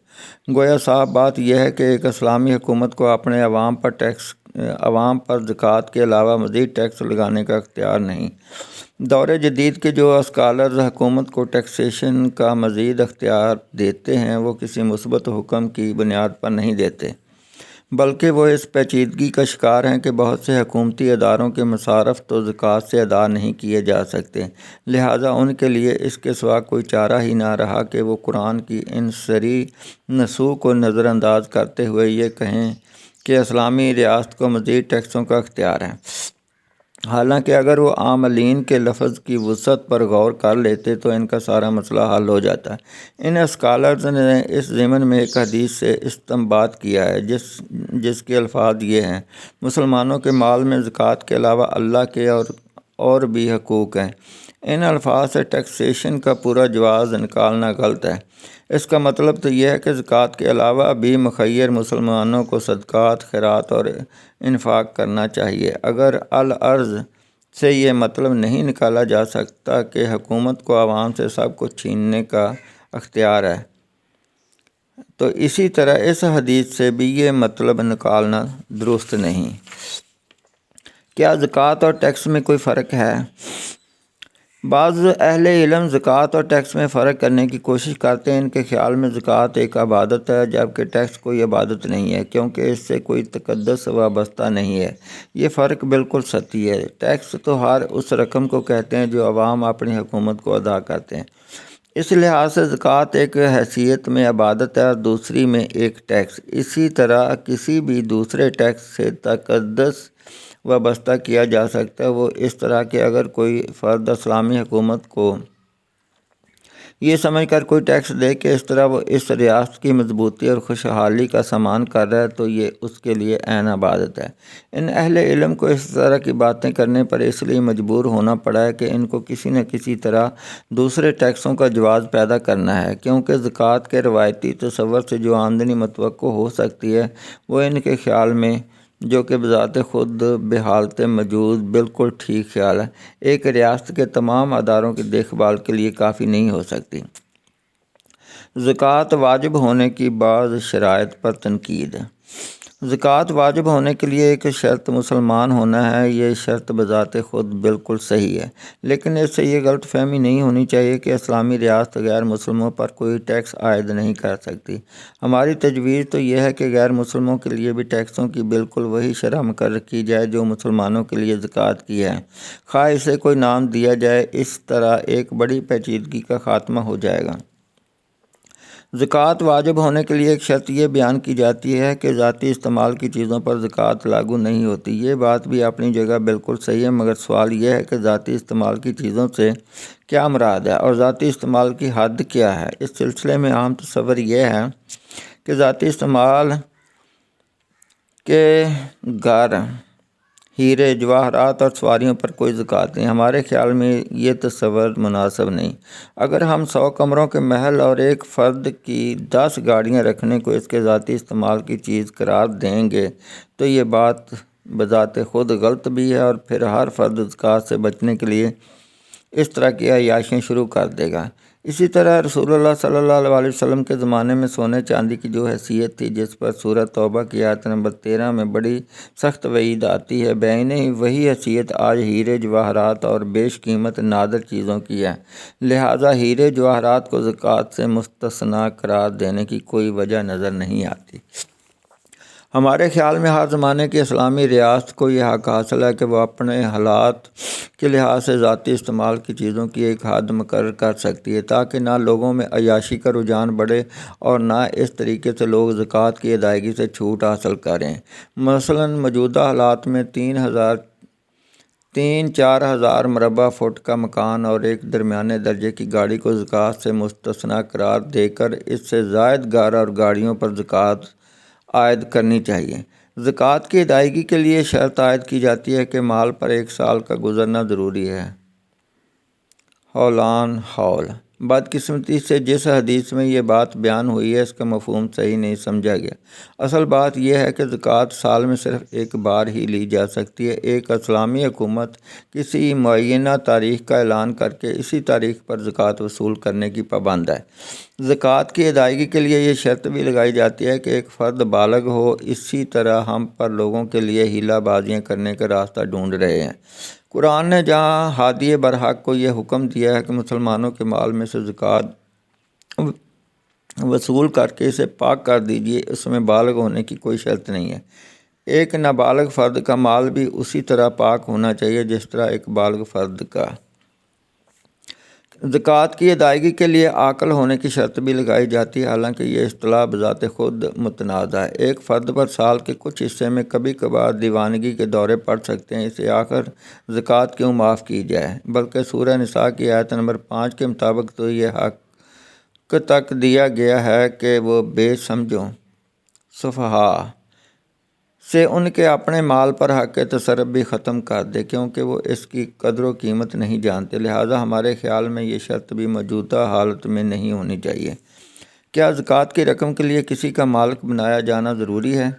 گویا صاف بات یہ ہے کہ ایک اسلامی حکومت کو اپنے عوام پر زکوٰۃ کے علاوہ مزید ٹیکس لگانے کا اختیار نہیں۔ دور جدید کے جو اسکالرز حکومت کو ٹیکسیشن کا مزید اختیار دیتے ہیں، وہ کسی مثبت حکم کی بنیاد پر نہیں دیتے، بلکہ وہ اس پیچیدگی کا شکار ہیں کہ بہت سے حکومتی اداروں کے مصارف تو زکوٰۃ سے ادا نہیں کیے جا سکتے، لہٰذا ان کے لیے اس کے سوا کوئی چارہ ہی نہ رہا کہ وہ قرآن کی ان صریح نصوص کو نظر انداز کرتے ہوئے یہ کہیں کہ اسلامی ریاست کو مزید ٹیکسوں کا اختیار ہے۔ حالانکہ اگر وہ عاملین کے لفظ کی وسعت پر غور کر لیتے تو ان کا سارا مسئلہ حل ہو جاتا ہے۔ ان اسکالرز نے اس ضمن میں ایک حدیث سے استنباط کیا ہے جس کے الفاظ یہ ہیں، مسلمانوں کے مال میں زکوٰۃ کے علاوہ اللہ کے اور بھی حقوق ہیں۔ ان الفاظ سے ٹیکسیشن کا پورا جواز نکالنا غلط ہے۔ اس کا مطلب تو یہ ہے کہ زکوٰۃ کے علاوہ بھی مخیر مسلمانوں کو صدقات، خیرات اور انفاق کرنا چاہیے۔ اگر العرض سے یہ مطلب نہیں نکالا جا سکتا کہ حکومت کو عوام سے سب کچھ چھیننے کا اختیار ہے، تو اسی طرح اس حدیث سے بھی یہ مطلب نکالنا درست نہیں۔ کیا زکوٰۃ اور ٹیکس میں کوئی فرق ہے؟ بعض اہل علم زکوٰۃ اور ٹیکس میں فرق کرنے کی کوشش کرتے ہیں۔ ان کے خیال میں زکوٰۃ ایک عبادت ہے، جبکہ ٹیکس کوئی عبادت نہیں ہے، کیونکہ اس سے کوئی تقدس وابستہ نہیں ہے۔ یہ فرق بالکل سطحی ہے۔ ٹیکس تو ہر اس رقم کو کہتے ہیں جو عوام اپنی حکومت کو ادا کرتے ہیں۔ اس لحاظ سے زکوٰۃ ایک حیثیت میں عبادت ہے اور دوسری میں ایک ٹیکس۔ اسی طرح کسی بھی دوسرے ٹیکس سے تقدس وابستہ کیا جا سکتا ہے، وہ اس طرح کہ اگر کوئی فرد اسلامی حکومت کو یہ سمجھ کر کوئی ٹیکس دے کہ اس طرح وہ اس ریاست کی مضبوطی اور خوشحالی کا سامان کر رہا ہے، تو یہ اس کے لیے عین عبادت ہے۔ ان اہل علم کو اس طرح کی باتیں کرنے پر اس لیے مجبور ہونا پڑا ہے کہ ان کو کسی نہ کسی طرح دوسرے ٹیکسوں کا جواز پیدا کرنا ہے، کیونکہ زکوٰۃ کے روایتی تصور سے جو آمدنی متوقع ہو سکتی ہے وہ ان کے خیال میں، جو کہ بذات خود بحالت موجود بالکل ٹھیک خیال ہے، ایک ریاست کے تمام اداروں کی دیکھ بھال کے لیے کافی نہیں ہو سکتی۔ زکوٰۃ واجب ہونے کی بعض شرائط پر تنقید۔ زکوٰۃ واجب ہونے کے لیے ایک شرط مسلمان ہونا ہے۔ یہ شرط بذات خود بالکل صحیح ہے، لیکن اس سے یہ غلط فہمی نہیں ہونی چاہیے کہ اسلامی ریاست غیر مسلموں پر کوئی ٹیکس عائد نہیں کر سکتی۔ ہماری تجویز تو یہ ہے کہ غیر مسلموں کے لیے بھی ٹیکسوں کی بالکل وہی شرح مقرر کی جائے جو مسلمانوں کے لیے زکوٰۃ کی ہے، خواہ اسے کوئی نام دیا جائے۔ اس طرح ایک بڑی پیچیدگی کا خاتمہ ہو جائے گا۔ زکوٰۃ واجب ہونے کے لیے ایک شرط یہ بیان کی جاتی ہے کہ ذاتی استعمال کی چیزوں پر زکوٰۃ لاگو نہیں ہوتی۔ یہ بات بھی اپنی جگہ بالکل صحیح ہے، مگر سوال یہ ہے کہ ذاتی استعمال کی چیزوں سے کیا مراد ہے اور ذاتی استعمال کی حد کیا ہے۔ اس سلسلے میں عام تصور یہ ہے کہ ذاتی استعمال کے گھر، ہیرے جواہرات اور سواریوں پر کوئی زکوٰۃ نہیں۔ ہمارے خیال میں یہ تصور مناسب نہیں۔ اگر ہم 100 کمروں کے محل اور ایک فرد کی 10 گاڑیاں رکھنے کو اس کے ذاتی استعمال کی چیز قرار دیں گے تو یہ بات بذات خود غلط بھی ہے، اور پھر ہر فرد زکوٰۃ سے بچنے کے لیے اس طرح کی عیاشیاں شروع کر دے گا۔ اسی طرح رسول اللہ صلی اللہ علیہ وسلم کے زمانے میں سونے چاندی کی جو حیثیت تھی، جس پر سورۃ توبہ کی آیت نمبر 13 میں بڑی سخت وعید آتی ہے، بعینہ وہی حیثیت آج ہیرے جواہرات اور بیش قیمت نادر چیزوں کی ہے۔ لہٰذا ہیرے جواہرات کو زکوٰۃ سے مستثنیٰ قرار دینے کی کوئی وجہ نظر نہیں آتی۔ ہمارے خیال میں ہر زمانے کی اسلامی ریاست کو یہ حق حاصل ہے کہ وہ اپنے حالات کے لحاظ سے ذاتی استعمال کی چیزوں کی ایک حد مقرر کر سکتی ہے، تاکہ نہ لوگوں میں عیاشی کا رجحان بڑھے اور نہ اس طریقے سے لوگ زکوٰۃ کی ادائیگی سے چھوٹ حاصل کریں۔ مثلاً موجودہ حالات میں 3-4 ہزار مربع فٹ کا مکان اور ایک درمیانے درجے کی گاڑی کو زکوٰۃ سے مستثنیٰ قرار دے کر اس سے زائد گھر اور گاڑیوں پر زکوٰۃ عائد کرنی چاہیے۔ زکوٰۃ کی ادائیگی کے لیے شرط عائد کی جاتی ہے کہ مال پر 1 سال کا گزرنا ضروری ہے، حولان حول۔ بدقسمتی سے جس حدیث میں یہ بات بیان ہوئی ہے، اس کا مفہوم صحیح نہیں سمجھا گیا۔ اصل بات یہ ہے کہ زکوٰۃ سال میں صرف ایک بار ہی لی جا سکتی ہے۔ ایک اسلامی حکومت کسی معینہ تاریخ کا اعلان کر کے اسی تاریخ پر زکوٰۃ وصول کرنے کی پابند ہے۔ زکوٰۃ کی ادائیگی کے لیے یہ شرط بھی لگائی جاتی ہے کہ ایک فرد بالغ ہو۔ اسی طرح ہم پر لوگوں کے لیے ہیلہ بازیاں کرنے کا راستہ ڈھونڈ رہے ہیں۔ قرآن نے جہاں ہادی برحق کو یہ حکم دیا ہے کہ مسلمانوں کے مال میں سے زکوٰۃ وصول کر کے اسے پاک کر دیجیے، اس میں بالغ ہونے کی کوئی شرط نہیں ہے۔ ایک نابالغ فرد کا مال بھی اسی طرح پاک ہونا چاہیے جس طرح ایک بالغ فرد کا۔ زکوٰۃ کی ادائیگی کے لیے عاقل ہونے کی شرط بھی لگائی جاتی ہے، حالانکہ یہ اصطلاح بذات خود متنازع ہے۔ ایک فرد پر سال کے کچھ حصے میں کبھی کبھار دیوانگی کے دورے پڑ سکتے ہیں، اسے آخر زکوٰۃ کیوں معاف کی جائے؟ بلکہ سورہ نساء کی آیت نمبر 5 کے مطابق تو یہ حق تک دیا گیا ہے کہ وہ بے سمجھوں سفہاء سے ان کے اپنے مال پر حق تصرف بھی ختم کر دے، کیونکہ وہ اس کی قدر و قیمت نہیں جانتے۔ لہٰذا ہمارے خیال میں یہ شرط بھی موجودہ حالت میں نہیں ہونی چاہیے۔ کیا زکوٰۃ کی رقم کے لیے کسی کا مالک بنایا جانا ضروری ہے؟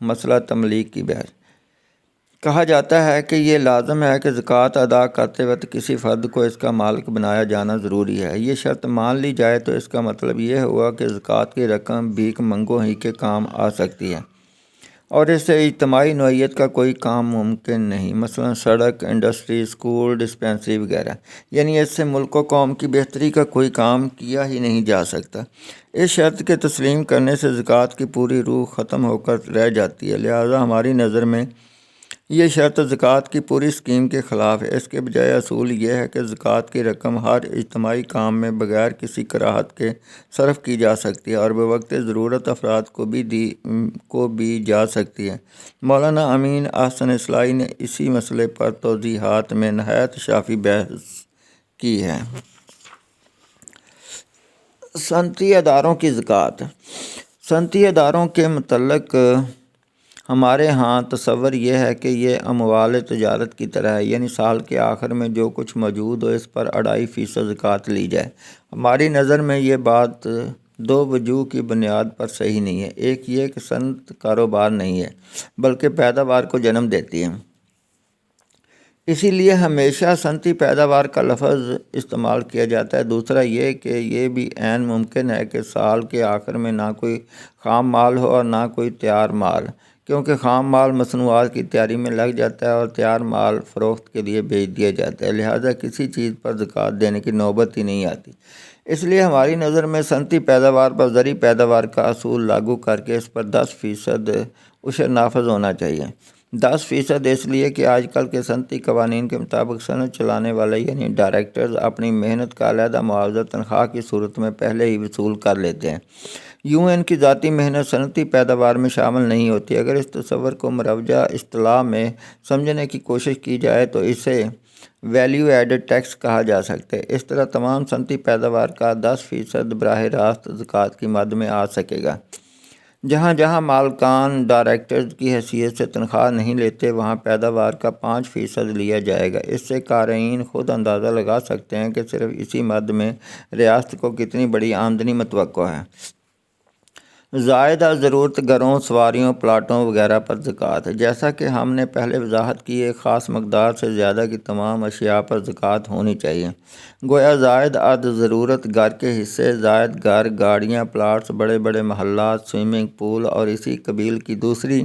مسئلہ تملیک کی بحث۔ کہا جاتا ہے کہ یہ لازم ہے کہ زکوٰۃ ادا کرتے وقت کسی فرد کو اس کا مالک بنایا جانا ضروری ہے۔ یہ شرط مان لی جائے تو اس کا مطلب یہ ہوا کہ زکوٰۃ کی رقم بھیک منگوں ہی کے کام آ سکتی ہے اور اس سے اجتماعی نوعیت کا کوئی کام ممکن نہیں، مثلا سڑک، انڈسٹری، اسکول، ڈسپنسری وغیرہ، یعنی اس سے ملک و قوم کی بہتری کا کوئی کام کیا ہی نہیں جا سکتا۔ اس شرط کے تسلیم کرنے سے زکوٰۃ کی پوری روح ختم ہو کر رہ جاتی ہے۔ لہٰذا ہماری نظر میں یہ شرط زکوٰۃ کی پوری اسکیم کے خلاف ہے۔ اس کے بجائے اصول یہ ہے کہ زکوٰۃ کی رقم ہر اجتماعی کام میں بغیر کسی کراہت کے صرف کی جا سکتی ہے اور بوقت ضرورت افراد کو بھی جا سکتی ہے۔ مولانا امین احسن اصلاحی نے اسی مسئلے پر توضیحات میں نہایت شافی بحث کی ہے۔ صنعتی اداروں کی زکوٰۃ۔ صنعتی اداروں کے متعلق ہمارے ہاں تصور یہ ہے کہ یہ اموال تجارت کی طرح ہے، یعنی سال کے آخر میں جو کچھ موجود ہو اس پر 2.5% زکوٰۃ لی جائے۔ ہماری نظر میں یہ بات 2 وجوہ کی بنیاد پر صحیح نہیں ہے۔ ایک یہ کہ صنعت کاروبار نہیں ہے بلکہ پیداوار کو جنم دیتی ہے، اسی لیے ہمیشہ صنعتی پیداوار کا لفظ استعمال کیا جاتا ہے۔ دوسرا یہ کہ یہ بھی عین ممکن ہے کہ سال کے آخر میں نہ کوئی خام مال ہو اور نہ کوئی تیار مال، کیونکہ خام مال مصنوعات کی تیاری میں لگ جاتا ہے اور تیار مال فروخت کے لیے بھیج دیا جاتا ہے، لہٰذا کسی چیز پر زکوٰۃ دینے کی نوبت ہی نہیں آتی۔ اس لیے ہماری نظر میں صنعتی پیداوار پر زرعی پیداوار کا اصول لاگو کر کے اس پر 10% عشر نافذ ہونا چاہیے۔ 10% اس لیے کہ آج کل کے صنعتی قوانین کے مطابق صنعت چلانے والے یعنی ڈائریکٹرز اپنی محنت کا علیحدہ معاوضہ تنخواہ کی صورت میں پہلے ہی وصول کر لیتے ہیں۔ یوں ان کی ذاتی محنت صنعتی پیداوار میں شامل نہیں ہوتی۔ اگر اس تصور کو مروجہ اصطلاح میں سمجھنے کی کوشش کی جائے تو اسے ویلیو ایڈڈ ٹیکس کہا جا سکتا ہے۔ اس طرح تمام صنعتی پیداوار کا 10% براہ راست زکوٰۃ کی مد میں آ سکے گا۔ جہاں جہاں مالکان ڈائریکٹرز کی حیثیت سے تنخواہ نہیں لیتے وہاں پیداوار کا 5% لیا جائے گا۔ اس سے قارئین خود اندازہ لگا سکتے ہیں کہ صرف اسی مد میں ریاست کو کتنی بڑی آمدنی متوقع ہے۔ زائدہ ضرورت گھروں، سواریوں، پلاٹوں وغیرہ پر زکوٰۃ۔ جیسا کہ ہم نے پہلے وضاحت کی، ایک خاص مقدار سے زیادہ کی تمام اشیاء پر زکوٰۃ ہونی چاہیے۔ گویا زائد عد ضرورت گھر کے حصے، زائد گھر، گاڑیاں، پلاٹس، بڑے بڑے محلات، سوئمنگ پول اور اسی قبیل کی دوسری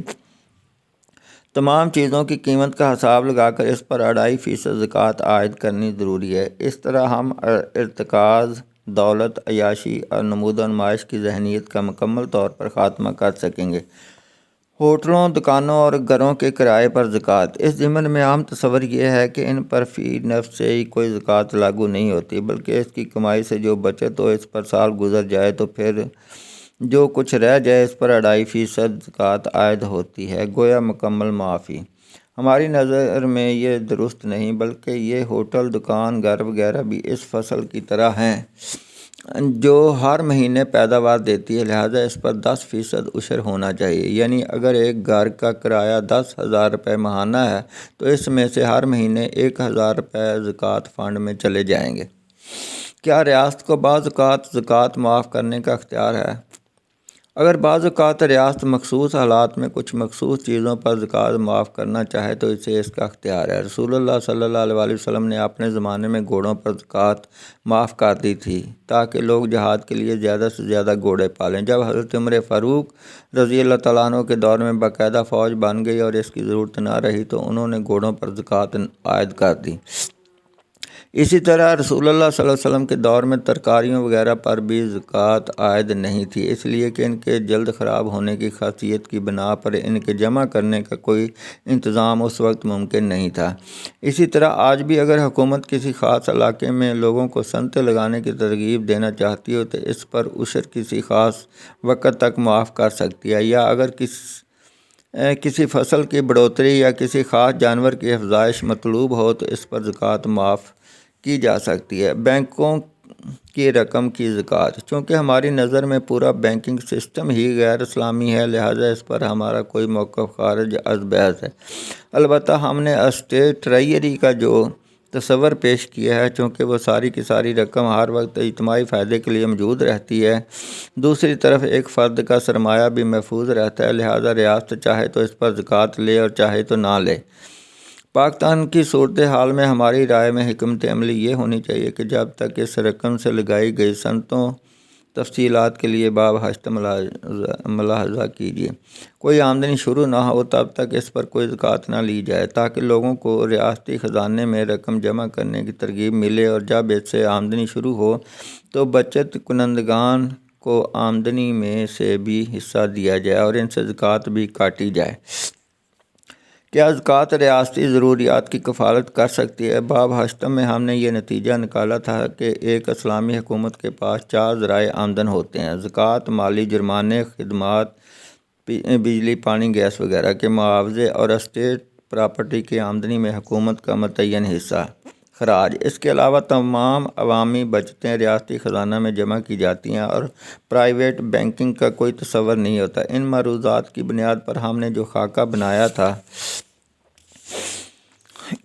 تمام چیزوں کی قیمت کا حساب لگا کر اس پر 2.5% زکوٰۃ عائد کرنی ضروری ہے۔ اس طرح ہم ارتکاز، دولت، عیاشی اور نمود و نمائش کی ذہنیت کا مکمل طور پر خاتمہ کر سکیں گے۔ ہوٹلوں، دکانوں اور گھروں کے کرائے پر زکوٰۃ۔ اس ضمن میں عام تصور یہ ہے کہ ان پر فی نفس سے ہی کوئی زکوٰۃ لاگو نہیں ہوتی، بلکہ اس کی کمائی سے جو بچت ہو اس پر سال گزر جائے تو پھر جو کچھ رہ جائے اس پر 2.5% زکوٰۃ عائد ہوتی ہے، گویا مکمل معافی۔ ہماری نظر میں یہ درست نہیں، بلکہ یہ ہوٹل، دکان، گھر وغیرہ بھی اس فصل کی طرح ہیں جو ہر مہینے پیداوار دیتی ہے، لہٰذا اس پر 10% عشر ہونا چاہیے۔ یعنی اگر ایک گھر کا کرایہ 10,000 روپے ماہانہ ہے تو اس میں سے ہر مہینے 1,000 روپے زکوٰۃ فنڈ میں چلے جائیں گے۔ کیا ریاست کو بعض اوقات زکوٰۃ معاف کرنے کا اختیار ہے؟ اگر بعض اوقات ریاست مخصوص حالات میں کچھ مخصوص چیزوں پر زکوٰۃ معاف کرنا چاہے تو اسے اس کا اختیار ہے۔ رسول اللہ صلی اللہ علیہ وسلم نے اپنے زمانے میں گھوڑوں پر زکوٰۃ معاف کر دی تھی تاکہ لوگ جہاد کے لیے زیادہ سے زیادہ گھوڑے پالیں۔ جب حضرت عمر فاروق رضی اللہ تعالیٰ عنہ کے دور میں باقاعدہ فوج بن گئی اور اس کی ضرورت نہ رہی تو انہوں نے گھوڑوں پر زکوٰۃ عائد کر دی۔ اسی طرح رسول اللہ صلی اللہ علیہ وسلم کے دور میں ترکاریوں وغیرہ پر بھی زکوٰۃ عائد نہیں تھی، اس لیے کہ ان کے جلد خراب ہونے کی خاصیت کی بنا پر ان کے جمع کرنے کا کوئی انتظام اس وقت ممکن نہیں تھا۔ اسی طرح آج بھی اگر حکومت کسی خاص علاقے میں لوگوں کو صنعتیں لگانے کی ترغیب دینا چاہتی ہو تو اس پر عشر کسی خاص وقت تک معاف کر سکتی ہے، یا اگر کسی فصل کی بڑھوتری یا کسی خاص جانور کی افزائش مطلوب ہو تو اس پر زکوٰۃ معاف کی جا سکتی ہے۔ بینکوں کی رقم کی زکوٰۃ۔ چونکہ ہماری نظر میں پورا بینکنگ سسٹم ہی غیر اسلامی ہے، لہٰذا اس پر ہمارا کوئی موقف خارج از بحث ہے۔ البتہ ہم نے اسٹیٹ ٹریجری کا جو تصور پیش کیا ہے، چونکہ وہ ساری کی ساری رقم ہر وقت اجتماعی فائدے کے لیے موجود رہتی ہے، دوسری طرف ایک فرد کا سرمایہ بھی محفوظ رہتا ہے، لہٰذا ریاست چاہے تو اس پر زکوٰۃ لے اور چاہے تو نہ لے۔ پاکستان کی صورتحال میں ہماری رائے میں حکمت عملی یہ ہونی چاہیے کہ جب تک اس رقم سے لگائی گئی صنعتوں تفصیلات کے لیے باب ہشت ملاحظہ کیجیے، کوئی آمدنی شروع نہ ہو تب تک اس پر کوئی زکوٰۃ نہ لی جائے، تاکہ لوگوں کو ریاستی خزانے میں رقم جمع کرنے کی ترغیب ملے، اور جب اس سے آمدنی شروع ہو تو بچت کنندگان کو آمدنی میں سے بھی حصہ دیا جائے اور ان سے زکوٰۃ بھی کاٹی جائے۔ کیا زکوٰۃ ریاستی ضروریات کی کفالت کر سکتی ہے؟ باب ہشتم میں ہم نے یہ نتیجہ نکالا تھا کہ ایک اسلامی حکومت کے پاس 4 ذرائع آمدن ہوتے ہیں: زکوٰۃ، مالی جرمانے، خدمات، بجلی، پانی، گیس وغیرہ کے معاوضے، اور اسٹیٹ پراپرٹی کی آمدنی میں حکومت کا متعین حصہ خراج۔ اس کے علاوہ تمام عوامی بچتیں ریاستی خزانہ میں جمع کی جاتی ہیں اور پرائیویٹ بینکنگ کا کوئی تصور نہیں ہوتا۔ ان معروضات کی بنیاد پر ہم نے جو خاکہ بنایا تھا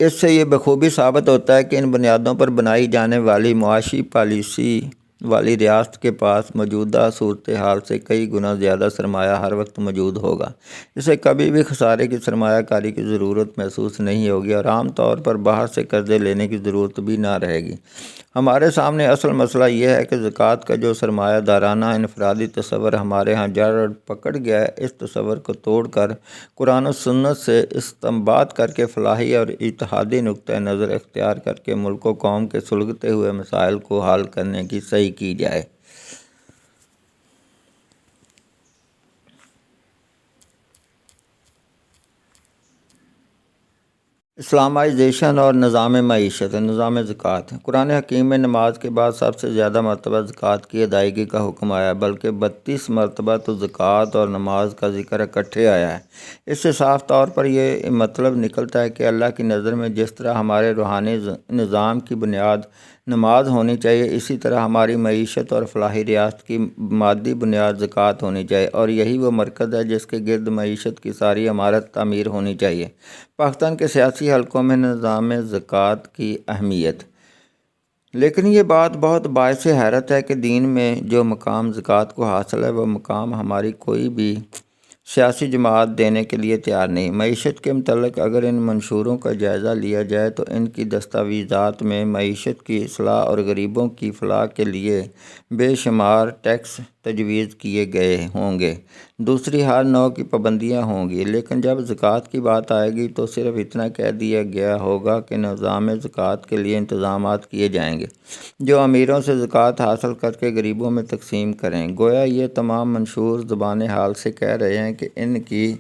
اس سے یہ بخوبی ثابت ہوتا ہے کہ ان بنیادوں پر بنائی جانے والی معاشی پالیسی والی ریاست کے پاس موجودہ صورتحال سے کئی گنا زیادہ سرمایہ ہر وقت موجود ہوگا۔ اسے کبھی بھی خسارے کی سرمایہ کاری کی ضرورت محسوس نہیں ہوگی اور عام طور پر باہر سے قرضے لینے کی ضرورت بھی نہ رہے گی۔ ہمارے سامنے اصل مسئلہ یہ ہے کہ زکوٰۃ کا جو سرمایہ دارانہ انفرادی تصور ہمارے ہاں جڑ پکڑ گیا ہے، اس تصور کو توڑ کر قرآن و سنت سے استنباط کر کے فلاحی اور اجتہادی نقطہ نظر اختیار کر کے ملک و قوم کے سلگتے ہوئے مسائل کو حل کرنے کی صحیح کی جائے۔ اسلامائزیشن اور نظام معیشت نظام زکوٰۃ قرآن حکیم میں نماز کے بعد سب سے زیادہ مرتبہ زکوٰۃ کی ادائیگی کا حکم آیا، بلکہ 32 مرتبہ تو زکوٰۃ اور نماز کا ذکر اکٹھے آیا ہے۔ اس سے صاف طور پر یہ مطلب نکلتا ہے کہ اللہ کی نظر میں جس طرح ہمارے روحانی نظام کی بنیاد نماز ہونی چاہیے، اسی طرح ہماری معیشت اور فلاحی ریاست کی مادی بنیاد زکوٰۃ ہونی چاہیے، اور یہی وہ مرکز ہے جس کے گرد معیشت کی ساری عمارت تعمیر ہونی چاہیے۔ پاکستان کے سیاسی حلقوں میں نظام زکوٰۃ کی اہمیت، لیکن یہ بات بہت باعث حیرت ہے کہ دین میں جو مقام زکوٰۃ کو حاصل ہے، وہ مقام ہماری کوئی بھی سیاسی جماعت دینے کے لیے تیار نہیں۔ معیشت کے متعلق اگر ان منشوروں کا جائزہ لیا جائے تو ان کی دستاویزات میں معیشت کی اصلاح اور غریبوں کی فلاح کے لیے بے شمار ٹیکس تجویز کیے گئے ہوں گے، دوسری ہر نوع کی پابندیاں ہوں گی، لیکن جب زکوٰۃ کی بات آئے گی تو صرف اتنا کہہ دیا گیا ہوگا کہ نظام زکوٰۃ کے لیے انتظامات کیے جائیں گے جو امیروں سے زکوٰۃ حاصل کر کے غریبوں میں تقسیم کریں۔ گویا یہ تمام منشور زبان حال سے کہہ رہے ہیں کہ ان کی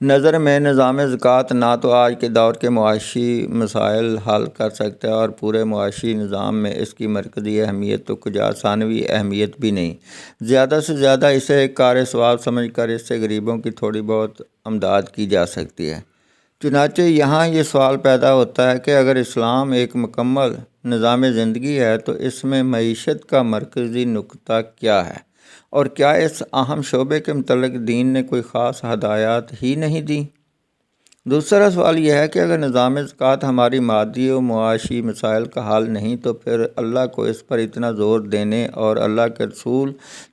نظر میں نظام زکوٰۃ نہ تو آج کے دور کے معاشی مسائل حل کر سکتا ہے اور پورے معاشی نظام میں اس کی مرکزی اہمیت تو کجا ثانوی اہمیت بھی نہیں، زیادہ سے زیادہ اسے ایک کار ثواب سمجھ کر اس سے غریبوں کی تھوڑی بہت امداد کی جا سکتی ہے۔ چنانچہ یہاں یہ سوال پیدا ہوتا ہے کہ اگر اسلام ایک مکمل نظام زندگی ہے تو اس میں معیشت کا مرکزی نقطہ کیا ہے، اور کیا اس اہم شعبے کے متعلق دین نے کوئی خاص ہدایات ہی نہیں دی؟ دوسرا سوال یہ ہے کہ اگر نظام زکوٰۃ ہماری مادی و معاشی مسائل کا حل نہیں تو پھر اللہ کو اس پر اتنا زور دینے اور اللہ کے رسول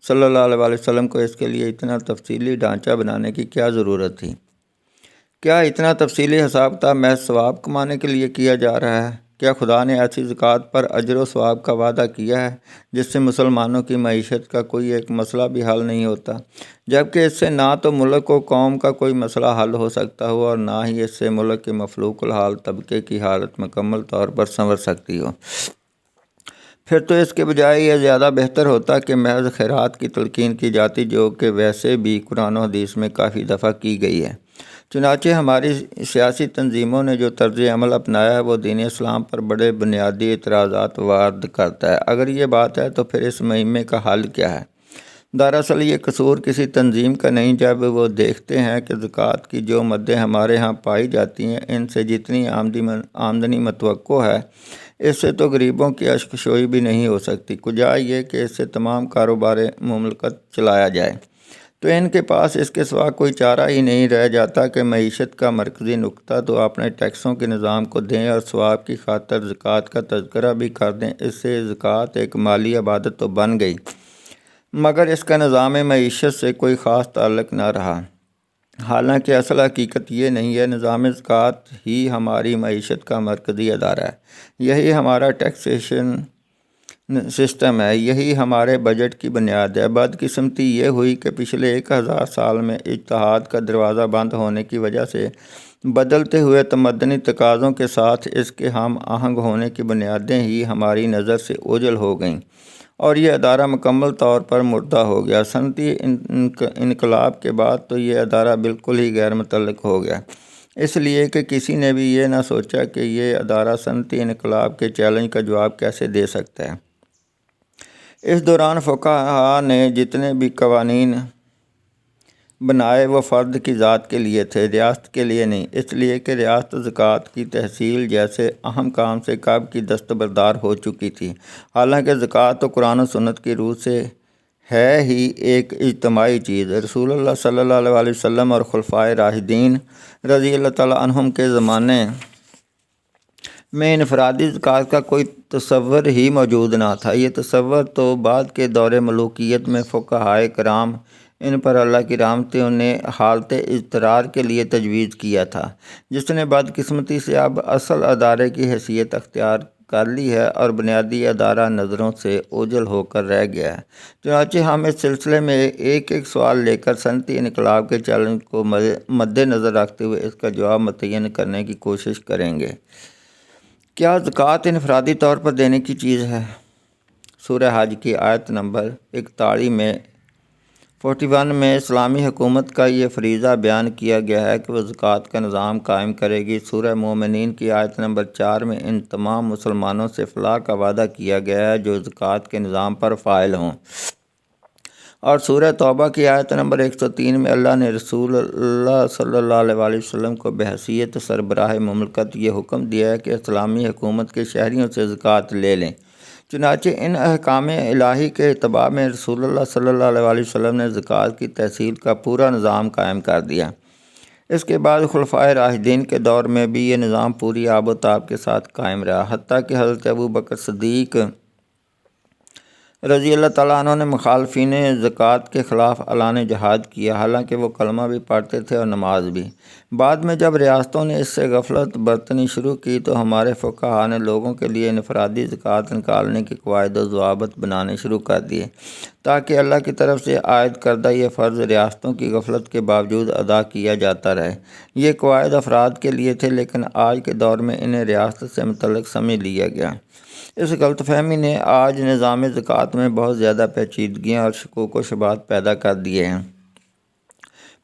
صلی اللہ علیہ وسلم کو اس کے لیے اتنا تفصیلی ڈھانچہ بنانے کی کیا ضرورت تھی؟ کیا اتنا تفصیلی حساب کتاب محض ثواب کمانے کے لیے کیا جا رہا ہے؟ کیا خدا نے ایسی زکوٰۃ پر اجر و ثواب کا وعدہ کیا ہے جس سے مسلمانوں کی معیشت کا کوئی ایک مسئلہ بھی حل نہیں ہوتا، جبکہ اس سے نہ تو ملک و قوم کا کوئی مسئلہ حل ہو سکتا ہو اور نہ ہی اس سے ملک کے مفلوق الحال طبقے کی حالت مکمل طور پر سنور سکتی ہو؟ پھر تو اس کے بجائے یہ زیادہ بہتر ہوتا کہ محض خیرات کی تلقین کی جاتی، جو کہ ویسے بھی قرآن و حدیث میں کافی دفعہ کی گئی ہے۔ چنانچہ ہماری سیاسی تنظیموں نے جو طرز عمل اپنایا ہے وہ دین اسلام پر بڑے بنیادی اعتراضات وارد کرتا ہے۔ اگر یہ بات ہے تو پھر اس مہمے کا حل کیا ہے؟ دراصل یہ قصور کسی تنظیم کا نہیں، جب وہ دیکھتے ہیں کہ زکوٰۃ کی جو مدیں ہمارے ہاں پائی جاتی ہیں ان سے جتنی آمدنی متوقع ہے اس سے تو غریبوں کی اشکشوئی بھی نہیں ہو سکتی، کجا یہ کہ اس سے تمام کاروبار مملکت چلایا جائے، تو ان کے پاس اس کے سوا کوئی چارہ ہی نہیں رہ جاتا کہ معیشت کا مرکزی نقطہ تو اپنے ٹیکسوں کے نظام کو دیں اور ثواب کی خاطر زکوٰۃ کا تذکرہ بھی کر دیں۔ اس سے زکوٰۃ ایک مالی عبادت تو بن گئی، مگر اس کا نظام معیشت سے کوئی خاص تعلق نہ رہا۔ حالانکہ اصل حقیقت یہ نہیں ہے، نظام زکوٰۃ ہی ہماری معیشت کا مرکزی ادارہ ہے، یہی ہمارا ٹیکسیشن سسٹم ہے، یہی ہمارے بجٹ کی بنیاد ہے۔ بدقسمتی یہ ہوئی کہ پچھلے 1000 سال میں اجتہاد کا دروازہ بند ہونے کی وجہ سے بدلتے ہوئے تمدنی تقاضوں کے ساتھ اس کے ہم آہنگ ہونے کی بنیادیں ہی ہماری نظر سے اوجھل ہو گئیں اور یہ ادارہ مکمل طور پر مردہ ہو گیا۔ صنعتی انقلاب کے بعد تو یہ ادارہ بالکل ہی غیر متعلق ہو گیا، اس لیے کہ کسی نے بھی یہ نہ سوچا کہ یہ ادارہ صنعتی انقلاب کے چیلنج کا جواب کیسے دے سکتا ہے۔ اس دوران فقہاء نے جتنے بھی قوانین بنائے وہ فرد کی ذات کے لیے تھے، ریاست کے لیے نہیں، اس لیے کہ ریاست زکوٰۃ کی تحصیل جیسے اہم کام سے کب کی دستبردار ہو چکی تھی۔ حالانکہ زکوٰۃ تو قرآن و سنت کی روح سے ہے ہی ایک اجتماعی چیز۔ رسول اللہ صلی اللہ علیہ وسلم اور خلفائے راشدین رضی اللہ تعالیٰ عنہم کے زمانے میں انفرادی زکوٰۃ کا کوئی تصور ہی موجود نہ تھا۔ یہ تصور تو بعد کے دور ملوکیت میں فقہائے کرام ان پر اللہ کی رحمتوں نے حالت اضطرار کے لیے تجویز کیا تھا، جس نے بدقسمتی سے اب اصل ادارے کی حیثیت اختیار کر لی ہے اور بنیادی ادارہ نظروں سے اوجھل ہو کر رہ گیا ہے۔ چنانچہ ہم اس سلسلے میں ایک ایک سوال لے کر صنعتی انقلاب کے چیلنج کو مد نظر رکھتے ہوئے اس کا جواب متعین کرنے کی کوشش کریں گے۔ کیا زکوٰۃ انفرادی طور پر دینے کی چیز ہے؟ سورہ حج کی آیت نمبر 41 میں 41 میں اسلامی حکومت کا یہ فریضہ بیان کیا گیا ہے کہ وہ زکوٰۃ کا نظام قائم کرے گی۔ سورہ مومنین کی آیت نمبر 4 میں ان تمام مسلمانوں سے فلاح کا وعدہ کیا گیا ہے جو زکوٰۃ کے نظام پر فائل ہوں، اور سورہ توبہ کی آیت نمبر 103 میں اللہ نے رسول اللہ صلی اللہ علیہ وسلم کو بحیثیت سربراہ مملکت یہ حکم دیا ہے کہ اسلامی حکومت کے شہریوں سے زکوٰۃ لے لیں۔ چنانچہ ان احکام الہی کے اتباع میں رسول اللہ صلی اللہ علیہ وسلم نے زکوٰۃ کی تحصیل کا پورا نظام قائم کر دیا۔ اس کے بعد خلفائے راشدین کے دور میں بھی یہ نظام پوری آب و تاب کے ساتھ قائم رہا، حتیٰ کہ حضرت ابوبکر صدیق رضی اللہ تعالیٰ عنہ نے مخالفین زکوٰۃ کے خلاف اعلان جہاد کیا، حالانکہ وہ کلمہ بھی پڑھتے تھے اور نماز بھی۔ بعد میں جب ریاستوں نے اس سے غفلت برتنی شروع کی تو ہمارے فقہا نے لوگوں کے لیے انفرادی زکوٰۃ نکالنے کے قواعد و ضوابط بنانے شروع کر دیے، تاکہ اللہ کی طرف سے عائد کردہ یہ فرض ریاستوں کی غفلت کے باوجود ادا کیا جاتا رہے۔ یہ قواعد افراد کے لیے تھے، لیکن آج کے دور میں انہیں ریاست سے متعلق سمجھ لیا گیا۔ اس غلط فہمی نے آج نظام زکوٰۃ میں بہت زیادہ پیچیدگیاں اور شکوک و شبہات پیدا کر دیے ہیں۔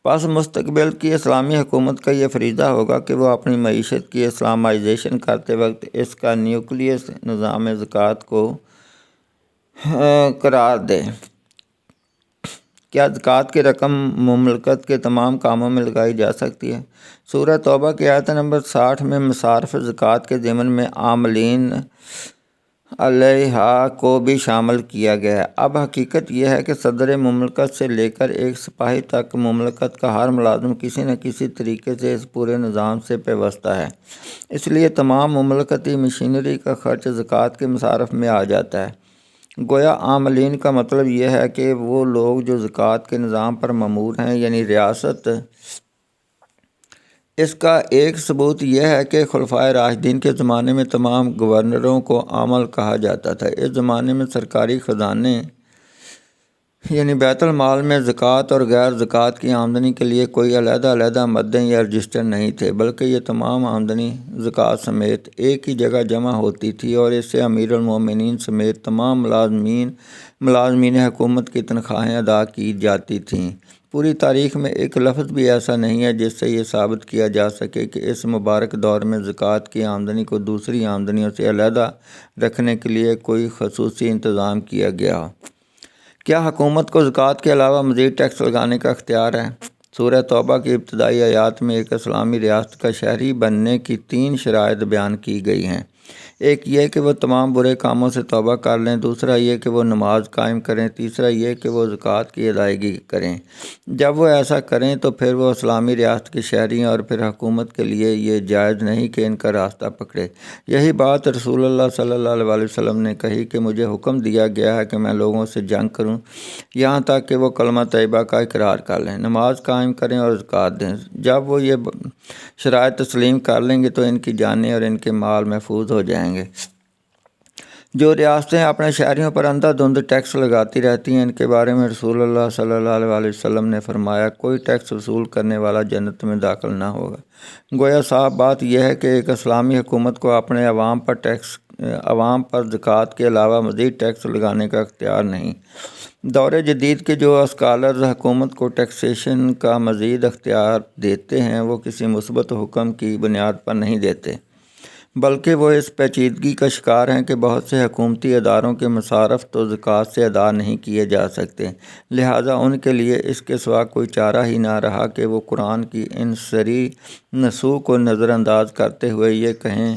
پس مستقبل کی اسلامی حکومت کا یہ فریضہ ہوگا کہ وہ اپنی معیشت کی اسلامائزیشن کرتے وقت اس کا نیوکلیس نظام زکوٰۃ کو قرار دے۔ کیا زکوٰۃ کی رقم مملکت کے تمام کاموں میں لگائی جا سکتی ہے؟ سورہ توبہ کی آیت نمبر 60 میں مصارف زکوٰۃ کے ضمن میں عاملین علیہا کو بھی شامل کیا گیا ہے۔ اب حقیقت یہ ہے کہ صدر مملکت سے لے کر ایک سپاہی تک مملکت کا ہر ملازم کسی نہ کسی طریقے سے اس پورے نظام سے پیوستہ ہے، اس لیے تمام مملکتی مشینری کا خرچ زکوٰۃ کے مصارف میں آ جاتا ہے۔ گویا عاملین کا مطلب یہ ہے کہ وہ لوگ جو زکوٰۃ کے نظام پر مامور ہیں، یعنی ریاست۔ اس کا ایک ثبوت یہ ہے کہ خلفائے راشدین کے زمانے میں تمام گورنروں کو عامل کہا جاتا تھا۔ اس زمانے میں سرکاری خزانے یعنی بیت المال میں زکوٰۃ اور غیر زکوٰۃ کی آمدنی کے لیے کوئی علیحدہ مدیں یا رجسٹر نہیں تھے، بلکہ یہ تمام آمدنی زکوٰۃ سمیت ایک ہی جگہ جمع ہوتی تھی، اور اس سے امیر المومنین سمیت تمام ملازمین حکومت کی تنخواہیں ادا کی جاتی تھیں۔ پوری تاریخ میں ایک لفظ بھی ایسا نہیں ہے جس سے یہ ثابت کیا جا سکے کہ اس مبارک دور میں زکوٰۃ کی آمدنی کو دوسری آمدنیوں سے علیحدہ رکھنے کے لیے کوئی خصوصی انتظام کیا گیا ہو۔ کیا حکومت کو زکوٰۃ کے علاوہ مزید ٹیکس لگانے کا اختیار ہے؟ سورہ توبہ کی ابتدائی آیات میں ایک اسلامی ریاست کا شہری بننے کی 3 شرائط بیان کی گئی ہیں۔ ایک یہ کہ وہ تمام برے کاموں سے توبہ کر لیں، دوسرا یہ کہ وہ نماز قائم کریں، تیسرا یہ کہ وہ زکوٰۃ کی ادائیگی کریں۔ جب وہ ایسا کریں تو پھر وہ اسلامی ریاست کے شہری ہیں، اور پھر حکومت کے لیے یہ جائز نہیں کہ ان کا راستہ پکڑے۔ یہی بات رسول اللہ صلی اللہ علیہ وسلم نے کہی کہ مجھے حکم دیا گیا ہے کہ میں لوگوں سے جنگ کروں یہاں تک کہ وہ کلمہ طیبہ کا اقرار کر لیں، نماز قائم کریں اور زکوٰۃ دیں۔ جب وہ یہ شرائط تسلیم کر لیں گے تو ان کی جانیں اور ان کے مال محفوظ ہو جائیں گے۔ جو ریاستیں اپنے شہریوں پر اندھا دھند ٹیکس لگاتی رہتی ہیں، ان کے بارے میں رسول اللہ صلی اللہ علیہ وسلم نے فرمایا کوئی ٹیکس وصول کرنے والا جنت میں داخل نہ ہوگا۔ گویا صاف بات یہ ہے کہ ایک اسلامی حکومت کو اپنے عوام پر زکوٰۃ کے علاوہ مزید ٹیکس لگانے کا اختیار نہیں۔ دور جدید کے جو اسکالرز حکومت کو ٹیکسیشن کا مزید اختیار دیتے ہیں، وہ کسی مثبت حکم کی بنیاد پر نہیں دیتے، بلکہ وہ اس پیچیدگی کا شکار ہیں کہ بہت سے حکومتی اداروں کے مصارف تو زکوٰۃ سے ادا نہیں کیے جا سکتے، لہٰذا ان کے لیے اس کے سوا کوئی چارہ ہی نہ رہا کہ وہ قرآن کی ان صریح نصوص کو نظر انداز کرتے ہوئے یہ کہیں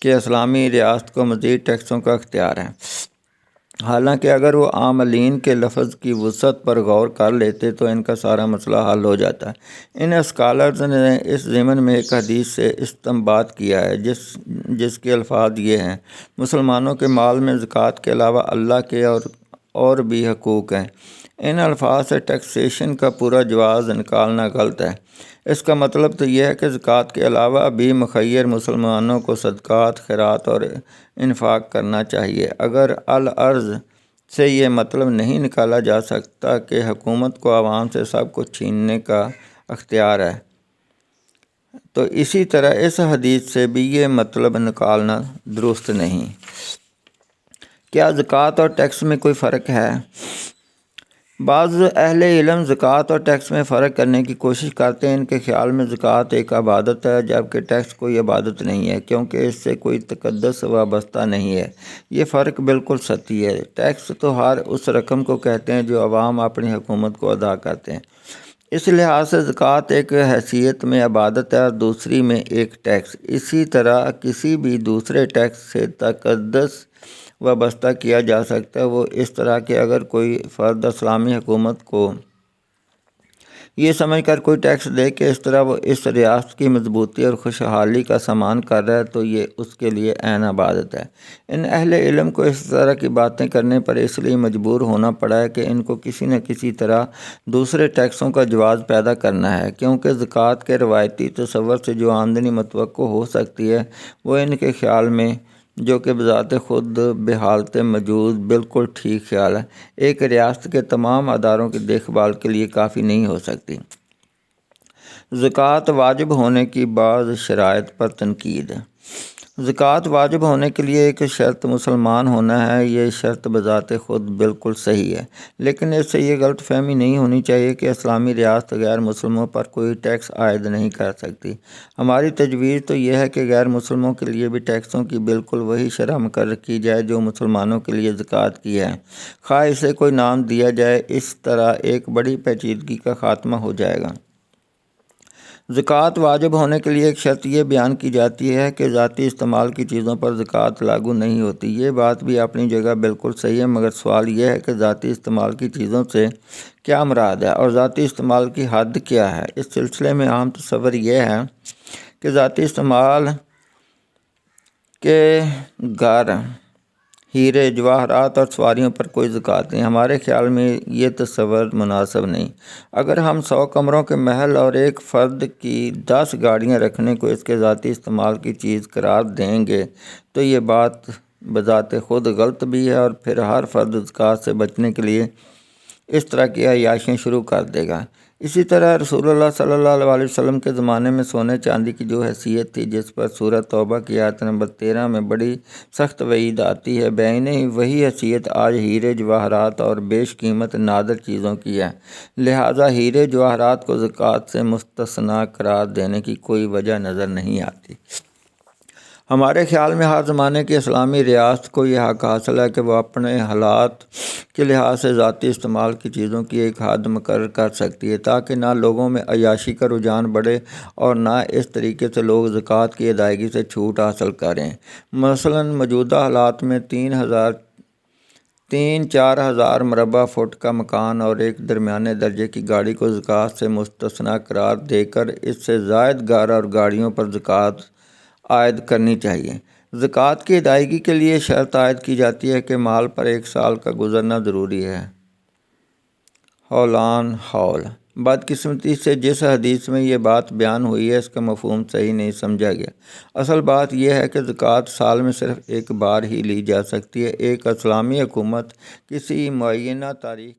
کہ اسلامی ریاست کو مزید ٹیکسوں کا اختیار ہے۔ حالانکہ اگر وہ عاملین کے لفظ کی وسعت پر غور کر لیتے تو ان کا سارا مسئلہ حل ہو جاتا ہے۔ ان اسکالرز نے اس ضمن میں ایک حدیث سے استنباط کیا ہے جس کے الفاظ یہ ہیں: مسلمانوں کے مال میں زکوٰۃ کے علاوہ اللہ کے اور بھی حقوق ہیں۔ ان الفاظ سے ٹیکسیشن کا پورا جواز نکالنا غلط ہے۔ اس کا مطلب تو یہ ہے کہ زکوٰۃ کے علاوہ بھی مخیر مسلمانوں کو صدقات، خیرات اور انفاق کرنا چاہیے۔ اگر العرض سے یہ مطلب نہیں نکالا جا سکتا کہ حکومت کو عوام سے سب کچھ چھیننے کا اختیار ہے، تو اسی طرح اس حدیث سے بھی یہ مطلب نکالنا درست نہیں۔ کیا زکوٰۃ اور ٹیکس میں کوئی فرق ہے؟ بعض اہل علم زکوٰۃ اور ٹیکس میں فرق کرنے کی کوشش کرتے ہیں۔ ان کے خیال میں زکوٰۃ ایک عبادت ہے، جبکہ ٹیکس کوئی عبادت نہیں ہے، کیونکہ اس سے کوئی تقدس وابستہ نہیں ہے۔ یہ فرق بالکل سطحی ہے۔ ٹیکس تو ہر اس رقم کو کہتے ہیں جو عوام اپنی حکومت کو ادا کرتے ہیں۔ اس لحاظ سے زکوٰۃ ایک حیثیت میں عبادت ہے اور دوسری میں ایک ٹیکس۔ اسی طرح کسی بھی دوسرے ٹیکس سے تقدس وابستہ کیا جا سکتا ہے، وہ اس طرح کہ اگر کوئی فرد اسلامی حکومت کو یہ سمجھ کر کوئی ٹیکس دے کہ اس طرح وہ اس ریاست کی مضبوطی اور خوشحالی کا سامان کر رہا ہے، تو یہ اس کے لیے عین عبادت ہے۔ ان اہل علم کو اس طرح کی باتیں کرنے پر اس لیے مجبور ہونا پڑا ہے کہ ان کو کسی نہ کسی طرح دوسرے ٹیکسوں کا جواز پیدا کرنا ہے، کیونکہ زکوٰۃ کے روایتی تصور سے جو آمدنی متوقع ہو سکتی ہے وہ ان کے خیال میں، جو کہ بذات خود بحالت موجود بالکل ٹھیک خیال ہے، ایک ریاست کے تمام اداروں کی دیکھ بھال کے لیے کافی نہیں ہو سکتی۔ زکوٰۃ واجب ہونے کی بعض شرائط پر تنقید۔ زکوٰۃ واجب ہونے کے لیے ایک شرط مسلمان ہونا ہے۔ یہ شرط بذات خود بالکل صحیح ہے، لیکن اس سے یہ غلط فہمی نہیں ہونی چاہیے کہ اسلامی ریاست غیر مسلموں پر کوئی ٹیکس عائد نہیں کر سکتی۔ ہماری تجویز تو یہ ہے کہ غیر مسلموں کے لیے بھی ٹیکسوں کی بالکل وہی شرح مقرر کی جائے جو مسلمانوں کے لیے زکوٰۃ کی ہے، خواہ اسے کوئی نام دیا جائے۔ اس طرح ایک بڑی پیچیدگی کا خاتمہ ہو جائے گا۔ زکوٰۃ واجب ہونے کے لیے ایک شرط یہ بیان کی جاتی ہے کہ ذاتی استعمال کی چیزوں پر زکوٰۃ لاگو نہیں ہوتی۔ یہ بات بھی اپنی جگہ بالکل صحیح ہے، مگر سوال یہ ہے کہ ذاتی استعمال کی چیزوں سے کیا مراد ہے اور ذاتی استعمال کی حد کیا ہے۔ اس سلسلے میں عام تصور یہ ہے کہ ذاتی استعمال کے گھر، ہیرے جواہرات اور سواریوں پر کوئی زکوٰۃ نہیں۔ ہمارے خیال میں یہ تصور مناسب نہیں۔ اگر ہم 100 کمروں کے محل اور ایک فرد کی 10 گاڑیاں رکھنے کو اس کے ذاتی استعمال کی چیز قرار دیں گے تو یہ بات بذات خود غلط بھی ہے، اور پھر ہر فرد زکوٰۃ سے بچنے کے لیے اس طرح کی عیاشیاں شروع کر دے گا۔ اسی طرح رسول اللہ صلی اللہ علیہ وسلم کے زمانے میں سونے چاندی کی جو حیثیت تھی، جس پر سورۃ توبہ کی آیت نمبر 13 میں بڑی سخت وعید آتی ہے، بعینہ ہی وہی حیثیت آج ہیرے جواہرات اور بیش قیمت نادر چیزوں کی ہے۔ لہٰذا ہیرے جواہرات کو زکوٰۃ سے مستثنیٰ قرار دینے کی کوئی وجہ نظر نہیں آتی۔ ہمارے خیال میں ہر زمانے کی اسلامی ریاست کو یہ حق حاصل ہے کہ وہ اپنے حالات کے لحاظ سے ذاتی استعمال کی چیزوں کی ایک حد مقرر کر سکتی ہے، تاکہ نہ لوگوں میں عیاشی کا رجحان بڑھے اور نہ اس طریقے سے لوگ زکوٰۃ کی ادائیگی سے چھوٹ حاصل کریں۔ مثلاً موجودہ حالات میں 3-4 ہزار مربع فٹ کا مکان اور ایک درمیانے درجے کی گاڑی کو زکوٰۃ سے مستثنیٰ قرار دے کر اس سے زائد گھر اور گاڑیوں پر زکوٰۃ عائد کرنی چاہیے۔ زکوٰۃ کی ادائیگی کے لیے شرط عائد کی جاتی ہے کہ مال پر 1 سال کا گزرنا ضروری ہے، حولان حول۔ بدقسمتی سے جس حدیث میں یہ بات بیان ہوئی ہے اس کا مفہوم صحیح نہیں سمجھا گیا۔ اصل بات یہ ہے کہ زکوٰۃ سال میں صرف ایک بار ہی لی جا سکتی ہے۔ ایک اسلامی حکومت کسی معینہ تاریخ